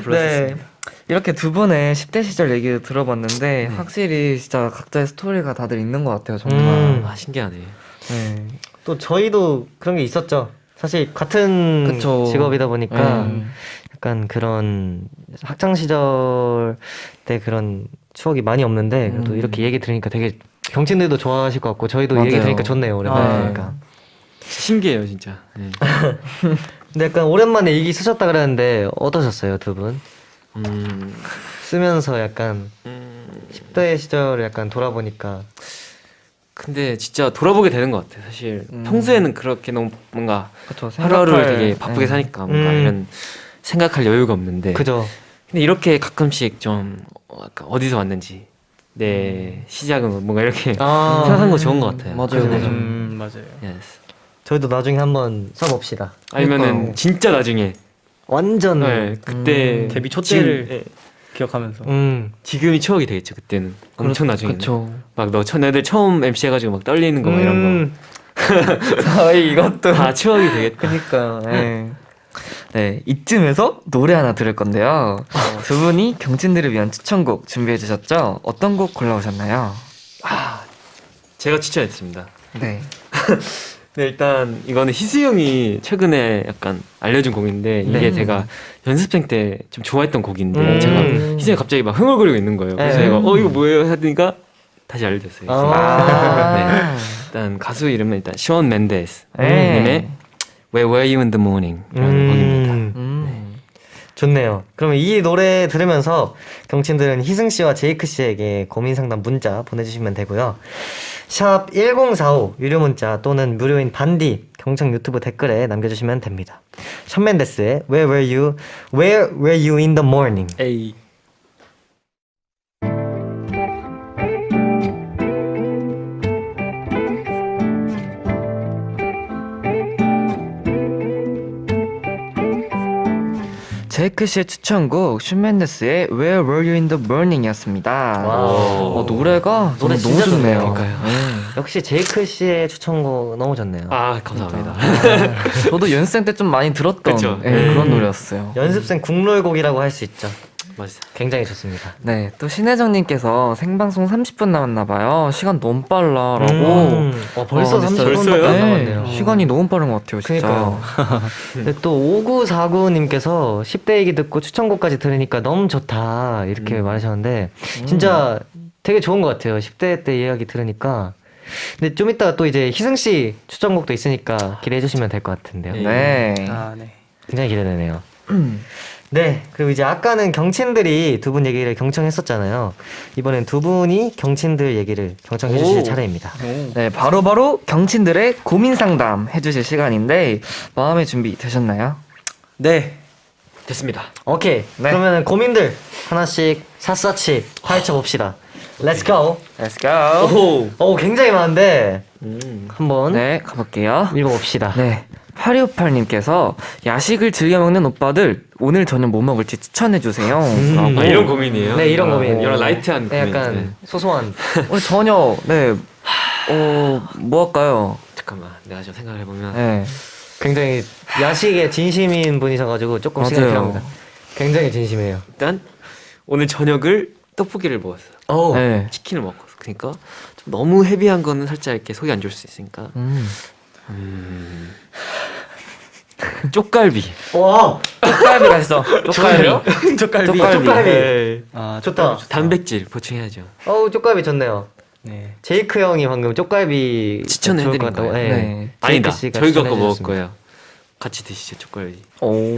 네. 이렇게 두 분의 10대 시절 얘기를 들어봤는데 확실히 진짜 각자의 스토리가 다들 있는 것 같아요. 정말. 아 신기하네. 네. 또 저희도 그런 게 있었죠. 사실 같은 그쵸. 직업이다 보니까 네. 약간 그런 학창 시절 때 그런 추억이 많이 없는데 그래도 이렇게 얘기 들으니까 되게 경친들도 좋아하실 것 같고 저희도 얘기 맞아요. 들으니까 좋네요. 오랜만에 아, 들으니까. 신기해요 진짜. 네. 근데 약간 오랜만에 일기 쓰셨다 그랬는데 어떠셨어요, 두 분? 쓰면서 약간 10대 시절을 약간 돌아보니까 근데 진짜 돌아보게 되는 것 같아요. 사실 평소에는 그렇게 너무 뭔가 그쵸. 하루하루를 생각할- 되게 바쁘게 네. 사니까 뭔가 이런 생각할 여유가 없는데. 그죠. 근데 이렇게 가끔씩 좀 약간 어디서 왔는지 내 시작은 뭔가 이렇게 아. 생각하는 거 좋은 것 같아요. 맞아요, 맞아요. 맞아요. Yes. 저희도 나중에 한번 써봅시다. 아니면은 그러니까요. 진짜 나중에 완전 네, 그때 데뷔 초 때를 지금, 예, 기억하면서. 지금이 추억이 되겠죠. 그때는 엄청 나중에 그쵸. 막너 애들 처음 MC 해가지고 막 떨리는 거 막 이런 저희 이것도 거 다 추억이 되겠다. 그니까. 네. 네, 이쯤에서 노래 하나 들을 건데요. 두 분이 경친들을 위한 추천곡 준비해 주셨죠? 어떤 곡 골라오셨나요? 제가 추천했습니다. 네. 네, 일단 이거는 희수 형이 최근에 약간 알려준 곡인데 이게 네. 제가 연습생 때 좀 좋아했던 곡인데 제가 희수 형이 갑자기 막 흥얼거리고 있는 거예요. 그래서 네. 제가 이거 뭐예요? 하니까 다시 알려줬어요. 아. 네. 일단 가수 이름은 일단 션 멘데스 네. 님의 Where Were You in the Morning 라는 곡입니다. 좋네요. 그러면 이 노래 들으면서 경친들은 희승 씨와 제이크 씨에게 고민 상담 문자 보내주시면 되고요. 샵 1045 유료 문자 또는 무료인 반디 경청 유튜브 댓글에 남겨주시면 됩니다. 션 맨데스의 Where Were You in the Morning. 에이. 제이크 씨의 추천곡 슈맨데스의 Where Were You in the Morning이었습니다. 노래가 노래 너무 진짜 좋네요. 좋네요. 그러니까요. 역시 제이크 씨의 추천곡 너무 좋네요. 아 감사합니다. 저도 연습생 때 좀 많이 들었던 그쵸. 그런 노래였어요. 연습생 국룰곡이라고 할 수 있죠. 맞아요. 굉장히 좋습니다. 네, 또 신혜정님께서 생방송 30분 남았나봐요. 시간 너무 빨라라고. 벌써 진짜 30분밖에 벌써요? 안 네, 남았네요. 시간이 너무 빠른 것 같아요, 진짜. 그러니까요. 근데 또 5949님께서 10대 얘기 듣고 추천곡까지 들으니까 너무 좋다 이렇게 말하셨는데 진짜 되게 좋은 것 같아요. 10대 때 이야기 들으니까. 근데 좀 이따가 또 이제 희승 씨 추천곡도 있으니까 기대해 주시면 될 것 같은데요. 네. 아, 네. 굉장히 기대되네요. 네, 그리고 이제 아까는 경친들이 두 분 얘기를 경청했었잖아요. 이번엔 두 분이 경친들 얘기를 경청해 주실 차례입니다. 네, 바로 경친들의 고민 상담 해주실 시간인데 마음의 준비 되셨나요? 네. 됐습니다. 오케이, 네. 그러면 고민들 하나씩 샅샅이 파헤쳐 봅시다. Let's go. Let's go. 굉장히 많은데 한번 네, 가볼게요. 읽어봅시다. 네, 8258님께서 야식을 즐겨 먹는 오빠들 오늘 저녁 뭐 먹을지 추천해 주세요. 아, 이런 고민이에요? 네, 이런 고민. 이런 라이트한 네, 고민. 약간 네. 소소한. 오늘 저녁 뭐 할까요? 잠깐만, 내가 좀 생각을 해보면 네. 굉장히 야식에 진심인 분이셔가지고 조금 시간이 맞아요. 필요합니다. 굉장히 진심이에요. 일단 오늘 저녁을 떡볶이를 먹었어요. 오. 네. 치킨을 먹었어. 그러니까 좀 너무 헤비한 거는 살짝 이렇게 속이 안 좋을 수 있으니까 쪽갈비. 와, 쪽갈비 갔어. 쪽갈비. 쪽갈비. 네. 아, 좋다. 단백질 보충해야죠. 어우, 쪽갈비 좋네요. 네. 제이크 형이 방금 쪽갈비 추천해드린 좋을 것 같다고. 거예요? 네. 네. 아니다. 제이크 씨가 저희가 거 먹을 추천해주셨습니다. 거예요. 같이 드시죠, 쪽갈비. 오.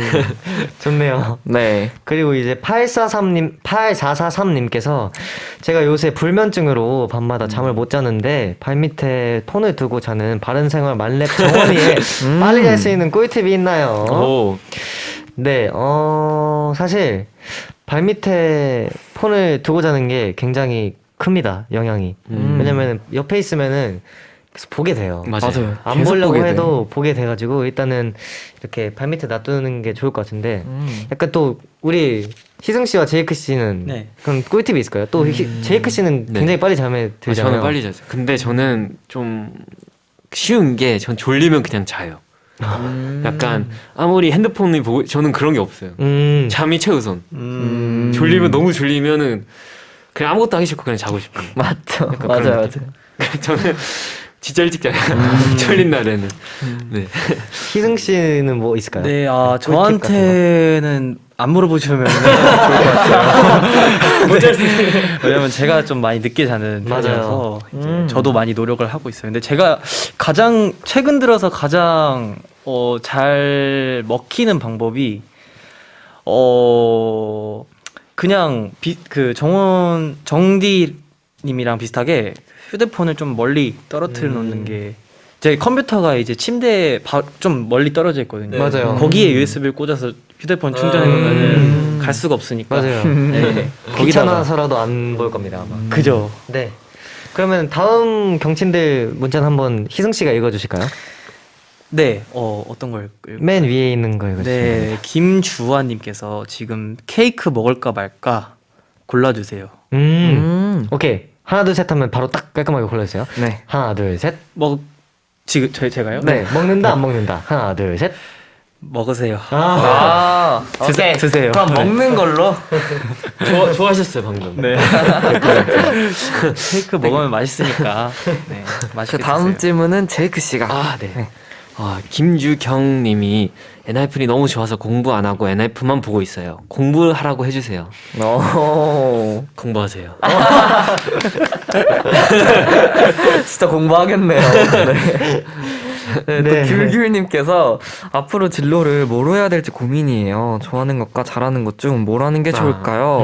좋네요. 네. 그리고 이제 8443님께서 제가 요새 불면증으로 밤마다 잠을 못 자는데 발밑에 폰을 두고 자는 바른생활 만렙 정원이에 빨리 잘 수 있는 꿀팁이 있나요? 오, 네, 사실 발밑에 폰을 두고 자는 게 굉장히 큽니다, 영향이. 왜냐면 옆에 있으면은 계속 보게 돼요. 맞아요. 안 계속 보려고 보게 해도 보게 돼가지고 일단은 이렇게 발밑에 놔두는 게 좋을 것 같은데 약간 또 우리 희승 씨와 제이크 씨는 네. 그럼 꿀팁이 있을까요? 또 제이크 씨는 네. 굉장히 빨리 잠에 들잖아요. 저는 빨리 자죠. 근데 저는 좀 쉬운 게 전 졸리면 그냥 자요. 약간 아무리 핸드폰을 보고 저는 그런 게 없어요. 잠이 최우선. 졸리면 너무 졸리면은 그냥 아무것도 하기 싫고 그냥 자고 싶어요. 맞죠. 약간 맞아요, 그런 맞아요. 느낌. 저는 진짜 일찍 자요. 졸린 날에는. 네. 희승 씨는 뭐 있을까요? 네, 꿀팁 저한테는 안 물어보시면 좋을 것 같아요. 왜냐면 제가 좀 많이 늦게 자는 맞아요. 편이라서 이제 저도 많이 노력을 하고 있어요. 근데 제가 가장 최근 들어서 가장 잘 먹히는 방법이 그냥 그 정디님이랑 비슷하게 휴대폰을 좀 멀리 떨어뜨려 놓는 게 제 컴퓨터가 이제 침대에 좀 멀리 떨어져 있거든요. 맞아요. 거기에 USB를 꽂아서 휴대폰 충전해 놓으면 갈 수가 없으니까. 맞아요. 네. 거기다가 귀찮아서라도 안 볼 겁니다 아마. 그죠. 네. 그러면 다음 경친들 문자는 한번 희승 씨가 읽어주실까요? 네. 어떤 걸 읽을까요? 맨 위에 있는 거 읽어주세요. 네, 김주환님께서 지금 케이크 먹을까 말까 골라주세요. 오케이. 하나 둘 셋 하면 바로 딱 깔끔하게 골라주세요. 네. 하나 둘 셋. 지금 제가요? 네. 먹는다 안 먹는다. 하나 둘 셋. 먹으세요. 아. 오케이. 드세요. 그럼 먹는 걸로. 좋아하셨어요 방금. 네. 케이크 먹으면 맛있으니까. 네, 그 맛있게 다음 드세요. 질문은 제이크 씨가. 아, 네. 김유경님이 엔하이픈이 너무 좋아서 공부 안 하고 엔하이픈만 보고 있어요. 공부하라고 해주세요. 오. 공부하세요. 진짜 공부하겠네요. 네. 네, 또 네. 귤귤님께서 앞으로 진로를 뭐로 해야 될지 고민이에요. 좋아하는 것과 잘하는 것 중 뭘 하는 게 좋을까요?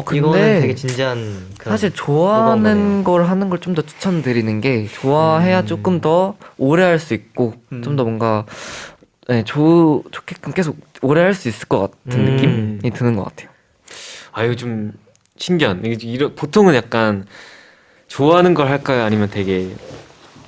근데 이거는 되게 진지한 그런 사실 무거운 좋아하는 걸 하는 걸 좀 더 추천드리는 게 좋아해야 조금 더 오래 할 수 있고 좀 더 뭔가 좋게끔 계속 오래 할 수 있을 것 같은 느낌이 드는 것 같아요. 아, 이거 좀 신기한. 보통은 약간 좋아하는 걸 할까요? 아니면 되게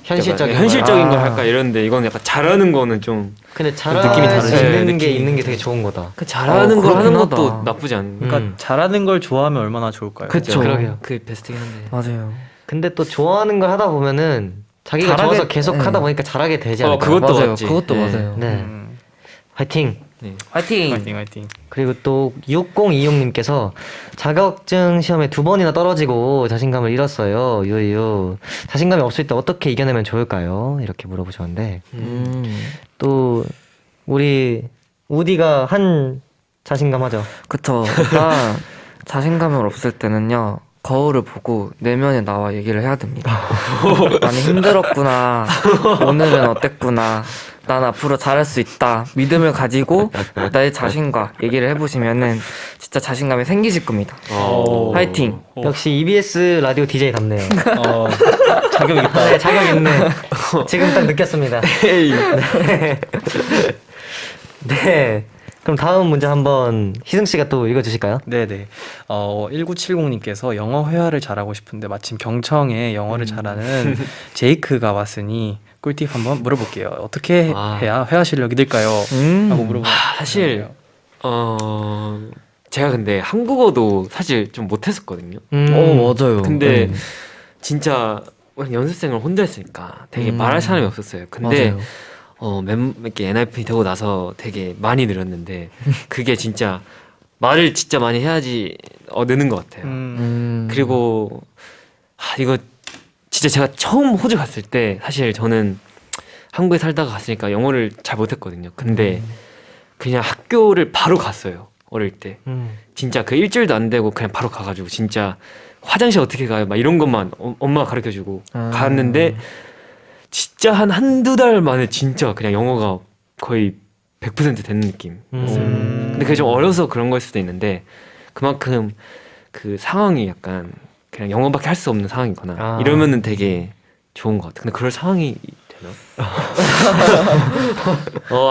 현실적인 약간 현실적인 걸 아. 할까 이러는데 이건 약간 잘하는 거는 좀 근데 잘할 느낌이 수 다르죠. 있는 네, 게 느낌이. 있는 게 되게 좋은 거다. 잘하는 걸 그렇긴 하는 하다. 것도 나쁘지 않은. 그러니까 잘하는 걸 좋아하면 얼마나 좋을까요? 그쵸. 그러게요. 그 베스트긴 한데. 맞아요. 근데 또 좋아하는 걸 하다 보면은 자기가 잘하게- 좋아서 계속 네. 하다 보니까 잘하게 되지 않을까요? 그것도 맞아요. 맞지. 그것도 네. 맞아요. 네. 화이팅! 네. 화이팅! 화이팅 화이팅. 그리고 또 6026님께서 자격증 시험에 2번이나 떨어지고 자신감을 잃었어요. 유유. 자신감이 없을 때 어떻게 이겨내면 좋을까요? 이렇게 물어보셨는데 또 우리 우디가 한 자신감 하죠. 그쵸. 일단 자신감이 없을 때는요. 거울을 보고 내면에 나와 얘기를 해야 됩니다. 많이 힘들었구나. 오늘은 어땠구나. 난 앞으로 잘할 수 있다. 믿음을 가지고 나의 자신과 얘기를 해보시면은 진짜 자신감이 생기실 겁니다. 화이팅! 역시 EBS 라디오 DJ답네요. 자격 있다. 네, 자격 있네. 지금 딱 느꼈습니다. 네. 네. 그럼 다음 문제 한번 희승 씨가 또 읽어주실까요? 네네. 1970님께서 영어 회화를 잘하고 싶은데 마침 경청에 영어를 잘하는 제이크가 왔으니 꿀팁 한번 물어볼게요. 어떻게 해야 회화 실력이 늘까요? 하고 물어보면 사실 제가 근데 한국어도 사실 좀 못했었거든요. 맞아요. 근데 네. 진짜 연습생을 혼자 했으니까 되게 말할 사람이 없었어요. 근데 맞아요. 이렇게 NIP 되고 나서 되게 많이 늘었는데 그게 진짜 말을 진짜 많이 해야지 느는 것 같아요. 그리고 이거 진짜 제가 처음 호주 갔을 때 사실 저는 한국에 살다가 갔으니까 영어를 잘 못했거든요. 근데 그냥 학교를 바로 갔어요. 어릴 때 진짜 그 일주일도 안 되고 그냥 바로 가가지고 진짜 화장실 어떻게 가요? 막 이런 것만 엄마가 가르쳐주고 갔는데 진짜 한두 달 만에 진짜 그냥 영어가 거의 100% 되는 느낌. 근데 그게 좀 어려서 그런 걸 수도 있는데 그만큼 그 상황이 약간 그냥 영어밖에 할 수 없는 상황이거나 이러면은 되게 좋은 것 같아. 근데 그럴 상황이 되나?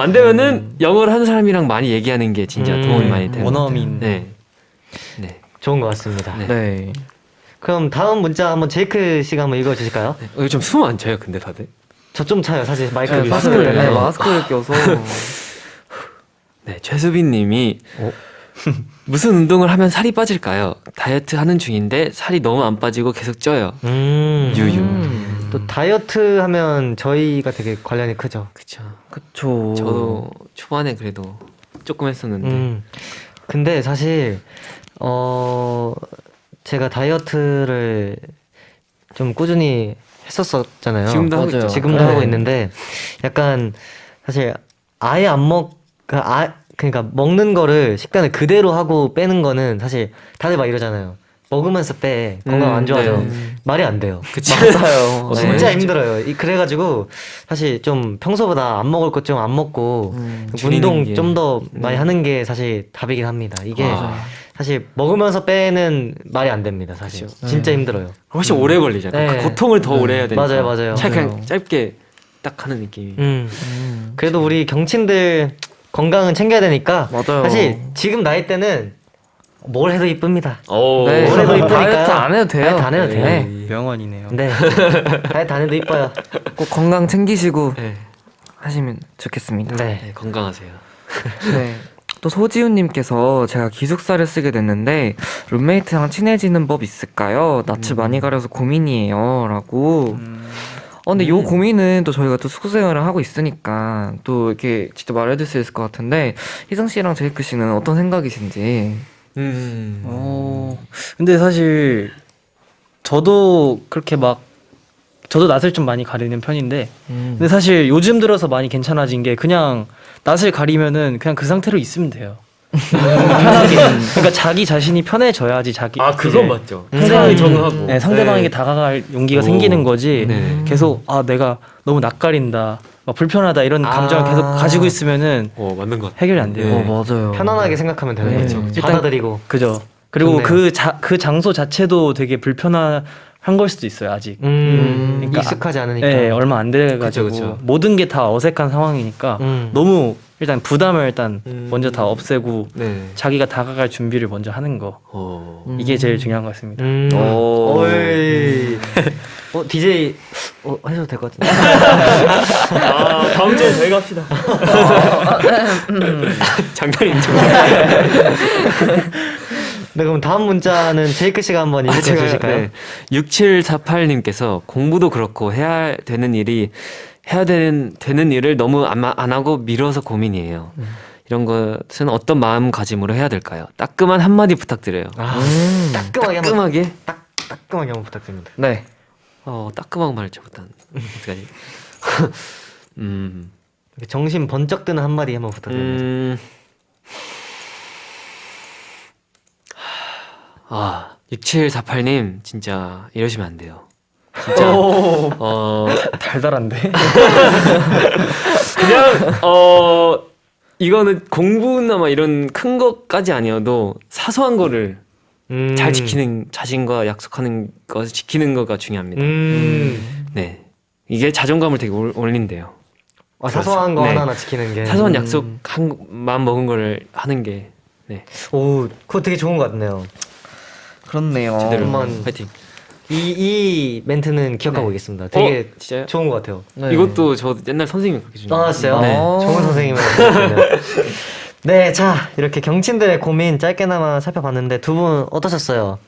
안 되면은 영어를 하는 사람이랑 많이 얘기하는 게 진짜 도움이 많이 되는 것 같아요. 원어민. 네. 좋은 것 같습니다. 네. 네. 그럼 다음 문자 한번 제이크 씨가 한번 읽어주실까요? 여기 좀 숨 안 차요, 근데 다들? 저 좀 차요, 사실 마이크 네, 위에. 마스크를, 네. 마스크를 껴서. 네, 최수빈님이 무슨 운동을 하면 살이 빠질까요? 다이어트 하는 중인데 살이 너무 안 빠지고 계속 쪄요. 유유. 또 다이어트 하면 저희가 되게 관련이 크죠. 그쵸. 그쵸. 저도 초반에 그래도 조금 했었는데. 근데 사실 제가 다이어트를 좀 꾸준히 했었잖아요. 지금도 하고 있죠. 지금도 네. 하고 있는데 약간 사실 아예 그러니까 먹는 거를 식단을 그대로 하고 빼는 거는 사실 다들 막 이러잖아요. 먹으면서 빼 건강 안 좋아져. 네. 말이 안 돼요. 그치. 맞아요. 진짜 힘들어요. 그래가지고 사실 좀 평소보다 안 먹을 것 좀 안 먹고 줄이는 운동 게. 좀 더 많이 하는 게 사실 답이긴 합니다. 이게 맞아요. 사실 먹으면서 빼는 말이 안 됩니다. 사실 진짜 힘들어요. 훨씬 오래 걸리잖아요. 네. 그 고통을 더 오래 해야 되니까. 맞아요. 차라리 그냥 짧게 딱 하는 느낌이. 그래도 우리 경친들 건강은 챙겨야 되니까 맞아요. 사실 지금 나이 때는 뭘 해도 이쁩니다. 오. 네. 뭘 해도 이쁘니까 다이어트 안 해도 돼요. 다이어트 안 해도 돼요. 네. 명언이네요. 네. 다이어트 안 해도 이뻐요. 꼭 건강 챙기시고 네. 하시면 좋겠습니다. 네. 네, 건강하세요. 네. 또 소지훈님께서 제가 기숙사를 쓰게 됐는데 룸메이트랑 친해지는 법 있을까요? 낯을 많이 가려서 고민이에요. 라고. 근데 요 고민은 또 저희가 또 숙소생활을 하고 있으니까 또 이렇게 직접 말해줄 수 있을 것 같은데 희성 씨랑 제이크 씨는 어떤 생각이신지. 근데 사실 저도 그렇게 저도 낯을 좀 많이 가리는 편인데 근데 사실 요즘 들어서 많이 괜찮아진 게 그냥 낯을 가리면은 그냥 그 상태로 있으면 돼요. 편하게. 그러니까 자기 자신이 편해져야지 그건 맞죠. 상대방이 적응하고. 네, 상대방에게 다가갈 용기가 생기는 거지. 네. 계속 내가 너무 낯가린다, 막 불편하다 이런 감정을 계속 가지고 있으면은 맞는 것 같아요. 해결이 안 돼요. 네. 맞아요. 편안하게 생각하면 되는 네. 거죠. 일단- 받아들이고. 그죠. 그리고 좋네요. 그 장소 자체도 되게 불편한 걸 수도 있어요 아직. 그러니까 익숙하지 않으니까. 네, 얼마 안 돼가지고 그쵸, 그쵸. 모든 게 다 어색한 상황이니까 너무 일단 부담을 일단 먼저 다 없애고 네. 자기가 다가갈 준비를 먼저 하는 거 이게 제일 중요한 것 같습니다. 어이. DJ 하셔도 될 것 같은데. 다음 주에 저희가 합시다. 장난이죠. 네, 그럼 다음 문자는 제이크 씨가 한번 읽어 주실까요? 네. 6748님께서 공부도 그렇고 해야 되는 일을 너무 안 하고 미뤄서 고민이에요. 이런 것은 어떤 마음가짐으로 해야 될까요? 따끔한 한마디 부탁드려요. 따끔하게 따끔하게? 따끔하게 한번 부탁드립니다. 네. 따끔하게 말을 잘못한. 어떡하지? 이렇게 정신 번쩍 드는 한마디 한번 부탁드립니다. 6748님 진짜 이러시면 안 돼요. 진짜 달달한데? 그냥 이거는 공부나 막 이런 큰 것까지 아니어도 사소한 거를 잘 지키는, 자신과 약속하는 거 지키는 거가 중요합니다. 네, 이게 자존감을 되게 올린대요. 사소한 거 네. 하나하나 지키는 게. 사소한 약속 한 마음 먹은 거를 하는 게 네. 오, 그거 되게 좋은 것 같네요. 그렇네요. 제대로 한번 파이팅. 이 멘트는 기억하고 있겠습니다. 되게 진짜요? 좋은 것 같아요. 네. 이것도 저 옛날 선생님이 그렇게 주는 아, 진짜요? 네. 좋은 선생님을 만났네요. 네, 자, 이렇게 경친들의 고민 짧게나마 살펴봤는데 두 분 어떠셨어요?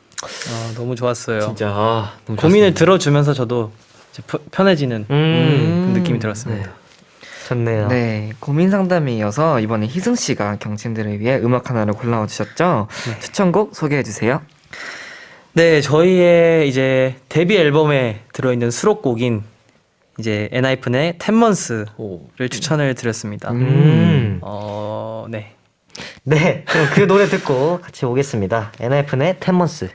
너무 좋았어요. 진짜 너무 고민을 좋았습니다. 들어주면서 저도 이제 편해지는 그런 느낌이 들었습니다. 좋네요. 네, 고민 상담에 이어서 이번에 희승 씨가 경친들을 위해 음악 하나를 골라와 주셨죠? 추천곡 소개해 주세요. 네, 저희의 이제 데뷔 앨범에 들어있는 수록곡인 이제 엔하이픈의 10months를 오. 추천을 드렸습니다. 네. 네, 그럼 그 노래 듣고 같이 오겠습니다. 엔하이픈의 10months.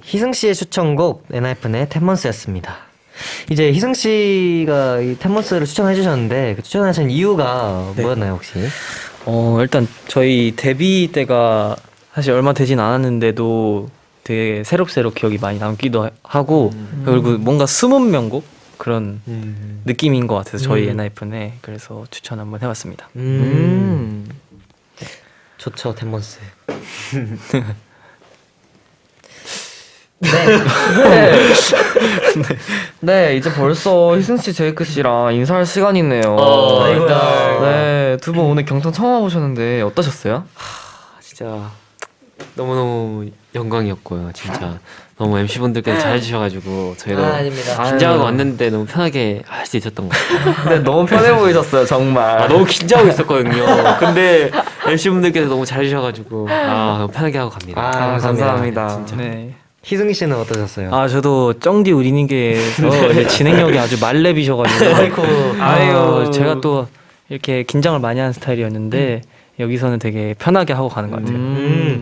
희승 씨의 추천곡 엔하이픈의 10months였습니다. 이제 희승 씨가 이 10months를 추천해 주셨는데 그 추천하신 이유가 네. 뭐였나요 혹시? 일단 저희 데뷔 때가 사실 얼마 되진 않았는데도 되게 새록새록 기억이 많이 남기도 하고 그리고 뭔가 숨은 명곡 그런 느낌인 것 같아서 저희 엔하이픈에 그래서 추천 한번 해봤습니다. 좋죠 10months. 네, 이제 벌써 희승 씨, 제이크 씨랑 인사할 시간이네요. 아이고야. 네, 두 분 오늘 경청 처음 와보셨는데 어떠셨어요? 진짜 너무너무 영광이었고요. 진짜 너무 MC분들께서 잘해주셔가지고 저희도 아닙니다. 긴장하고 왔는데 너무 편하게 할 수 있었던 것 같아요. 근데 너무 편해 보이셨어요, 정말. 너무 긴장하고 있었거든요. 근데 MC분들께서 너무 잘해주셔가지고 너무 편하게 하고 갑니다. 감사합니다. 네. 희승 씨는 어떠셨어요? 저도 쩡디 우리님께서 이제 진행력이 아주 말렙이셔가지고 아유 제가 또 이렇게 긴장을 많이 하는 스타일이었는데 여기서는 되게 편하게 하고 가는 것 같아요.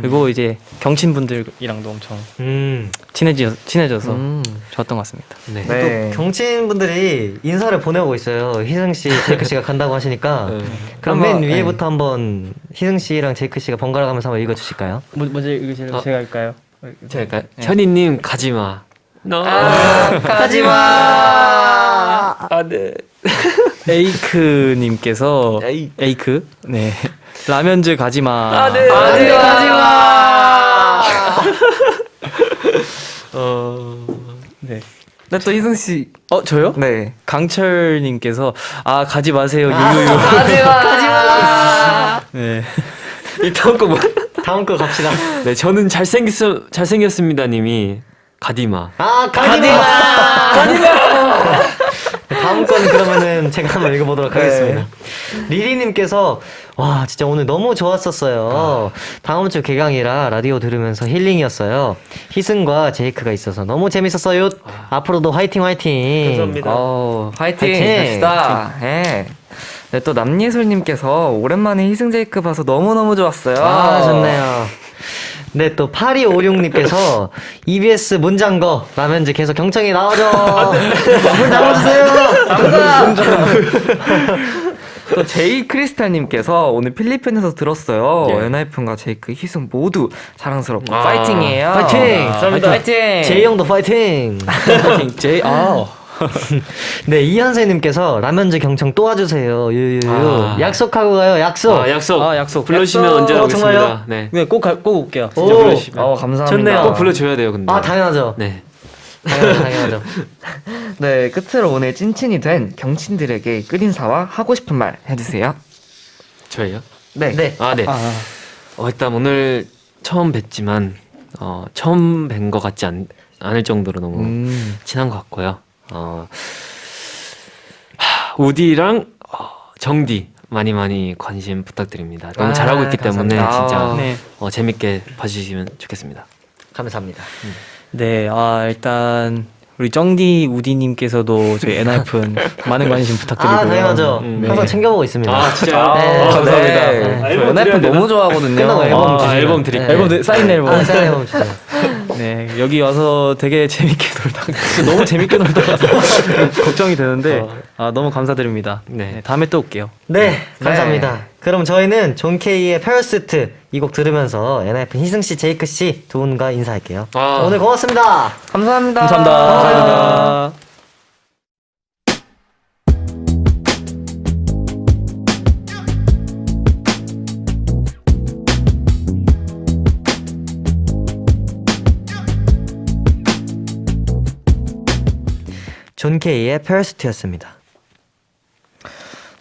그리고 이제 경친분들이랑도 엄청 친해져서 좋았던 것 같습니다. 네. 네. 또 경친 분들이 인사를 보내고 있어요. 희승 씨, 제이크 씨가 간다고 하시니까 그럼 한번, 맨 위에부터 한번 희승 씨랑 제이크 씨가 번갈아 가면서 한번 읽어주실까요? 먼저 읽으실래요? 제가 할까요? 제가 현이님 가지마. 가지마! 네. 에이크님께서 에이크 네 라면즈 가지마. 네. 가지마! 네. 네, 또 희승 씨. 저요? 네. 강철님께서 가지 마세요 유유유. 가지마! 네. 이 다음 거 뭐? 다음 거 갑시다. 네, 저는 잘생겼습니다님이 가디마. 가디마! 다음 거는 그러면은 제가 한번 읽어보도록 하겠습니다. 리리님께서 와 진짜 오늘 너무 좋았었어요. 다음 주 개강이라 라디오 들으면서 힐링이었어요. 희승과 제이크가 있어서 너무 재밌었어요. 앞으로도 화이팅 화이팅. 감사합니다. 화이팅! 화이팅! 갑시다. 네. 네, 또 남예솔님께서 오랜만에 희승 제이크 봐서 너무너무 좋았어요. 좋네요. 네, 또 8256님께서 EBS 문장거 라면즈 계속 경청이 나오죠. 문 잡아주세요. 또 제이 크리스탈님께서 오늘 필리핀에서 들었어요. 예. 엔하이픈과 제이크, 희승 모두 자랑스럽고 아. 파이팅이에요. 파이팅! 감사합니다. 파이팅! 제이 형도 파이팅. 제이 네, 이현세님께서 라면즈 경청 또 와주세요. 유유유. 약속하고 가요. 약속. 약속. 약속. 불러주시면 약속. 언제 오겠습니다. 정말요? 네. 네, 꼭 올게요. 오. 불러주시면. 감사합니다. 좋네요. 꼭 불러줘야 돼요, 근데. 당연하죠. 네. 당연하죠. 네, 끝으로 오늘 찐친이 된 경친들에게 끝인사와 하고 싶은 말 해주세요. 저예요? 네. 네. 네. 일단 오늘 처음 뵀지만 처음 뵌 것 같지 않을 정도로 너무 친한 것 같고요. 우디랑 정디 많이 관심 부탁드립니다. 너무 잘하고 있기 때문에 감사합니다. 진짜 네. 재밌게 봐주시면 좋겠습니다. 감사합니다. 네, 일단 우리 쩡디 우디님께서도 저희 엔하이픈 많은 관심 부탁드리고요. 아, 당연하죠. 네. 항상 챙겨보고 있습니다. 아 진짜요? 네. 감사합니다. 네. 엔하이픈 너무 좋아하거든요. 끝나고 앨범 주시면. 앨범 드릴게요. 앨범 사인 앨범. 아, 사인 앨범 주세요. 네, 여기 와서 되게 재밌게 놀다가 진짜 너무 재밌게 놀다가 걱정이 되는데 너무 감사드립니다. 네. 네, 다음에 또 올게요. 네, 감사합니다. 그럼 저희는 존 K의 페러스트 이 곡 들으면서 엔하이픈 희승 씨, 제이크 씨 두 분과 인사할게요. 아. 오늘 고맙습니다. 감사합니다. 감사합니다. 존 K의 페러스트였습니다.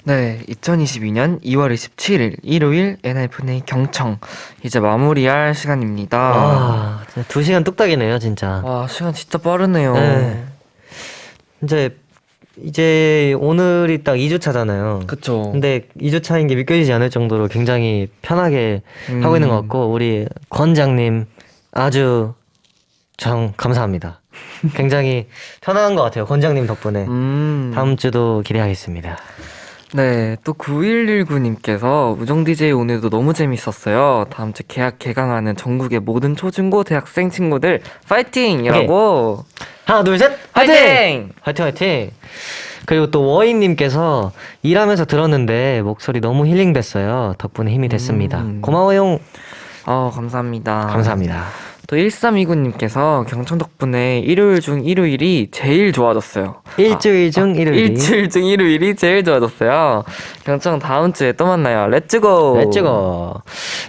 네, 2022년 2월 27일 일요일 엔하이픈의 경청 이제 마무리할 시간입니다. 와, 진짜 2시간 뚝딱이네요, 진짜. 와, 시간 진짜 빠르네요. 네. 이제 오늘이 딱 2주 차잖아요. 그쵸. 근데 2주 차인 게 믿겨지지 않을 정도로 굉장히 편하게 하고 있는 것 같고 우리 권장님 아주 감사합니다. 굉장히 편안한 것 같아요. 권장님 덕분에. 다음 주도 기대하겠습니다. 네, 또 9119님께서 우정 DJ 오늘도 너무 재밌었어요. 다음 주 개학 개강하는 전국의 모든 초중고 대학생 친구들 파이팅이라고. 하나 둘 셋 파이팅! 화이팅 화이팅. 그리고 또 워인님께서 일하면서 들었는데 목소리 너무 힐링됐어요. 덕분에 힘이 됐습니다. 고마워요. 감사합니다. 감사합니다. 또 1329님께서 경청 덕분에 일요일 중 일요일이 제일 좋아졌어요. 일주일 중 일요일이. 일주일 중 일요일이 제일 좋아졌어요. 경청 다음 주에 또 만나요. 렛츠고! 렛츠고.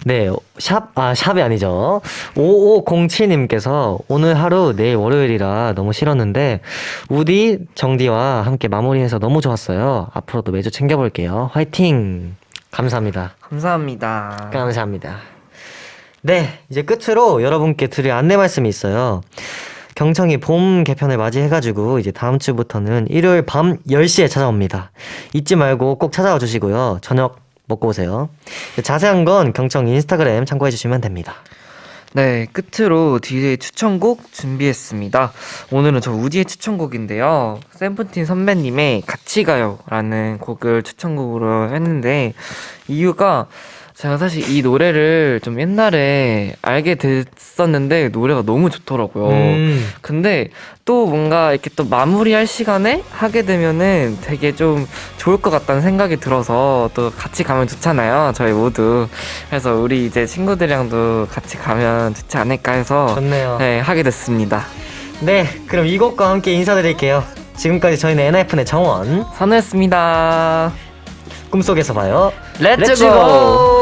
네, 샵이 아니죠. 5507님께서 오늘 하루 내일 월요일이라 너무 싫었는데 우디, 정디와 함께 마무리해서 너무 좋았어요. 앞으로도 매주 챙겨볼게요. 화이팅! 감사합니다. 감사합니다. 감사합니다. 네, 이제 끝으로 여러분께 드릴 안내 말씀이 있어요. 경청이 봄 개편을 맞이해가지고 이제 다음 주부터는 일요일 밤 10시에 찾아옵니다. 잊지 말고 꼭 찾아와 주시고요. 저녁 먹고 오세요. 자세한 건 경청 인스타그램 참고해 주시면 됩니다. 네, 끝으로 DJ 추천곡 준비했습니다. 오늘은 저 우디의 추천곡인데요. 세븐틴 선배님의 같이 가요라는 곡을 추천곡으로 했는데 이유가 제가 사실 이 노래를 좀 옛날에 알게 됐었는데 노래가 너무 좋더라고요. 근데 또 뭔가 이렇게 또 마무리할 시간에 하게 되면은 되게 좀 좋을 것 같다는 생각이 들어서 또 같이 가면 좋잖아요. 저희 모두. 그래서 우리 이제 친구들이랑도 같이 가면 좋지 않을까 해서 좋네요. 네, 하게 됐습니다. 네, 그럼 이 곡과 함께 인사드릴게요. 지금까지 저희는 엔하이픈의 정원, 선우였습니다. 꿈속에서 봐요. 렛츠고! 렛츠고!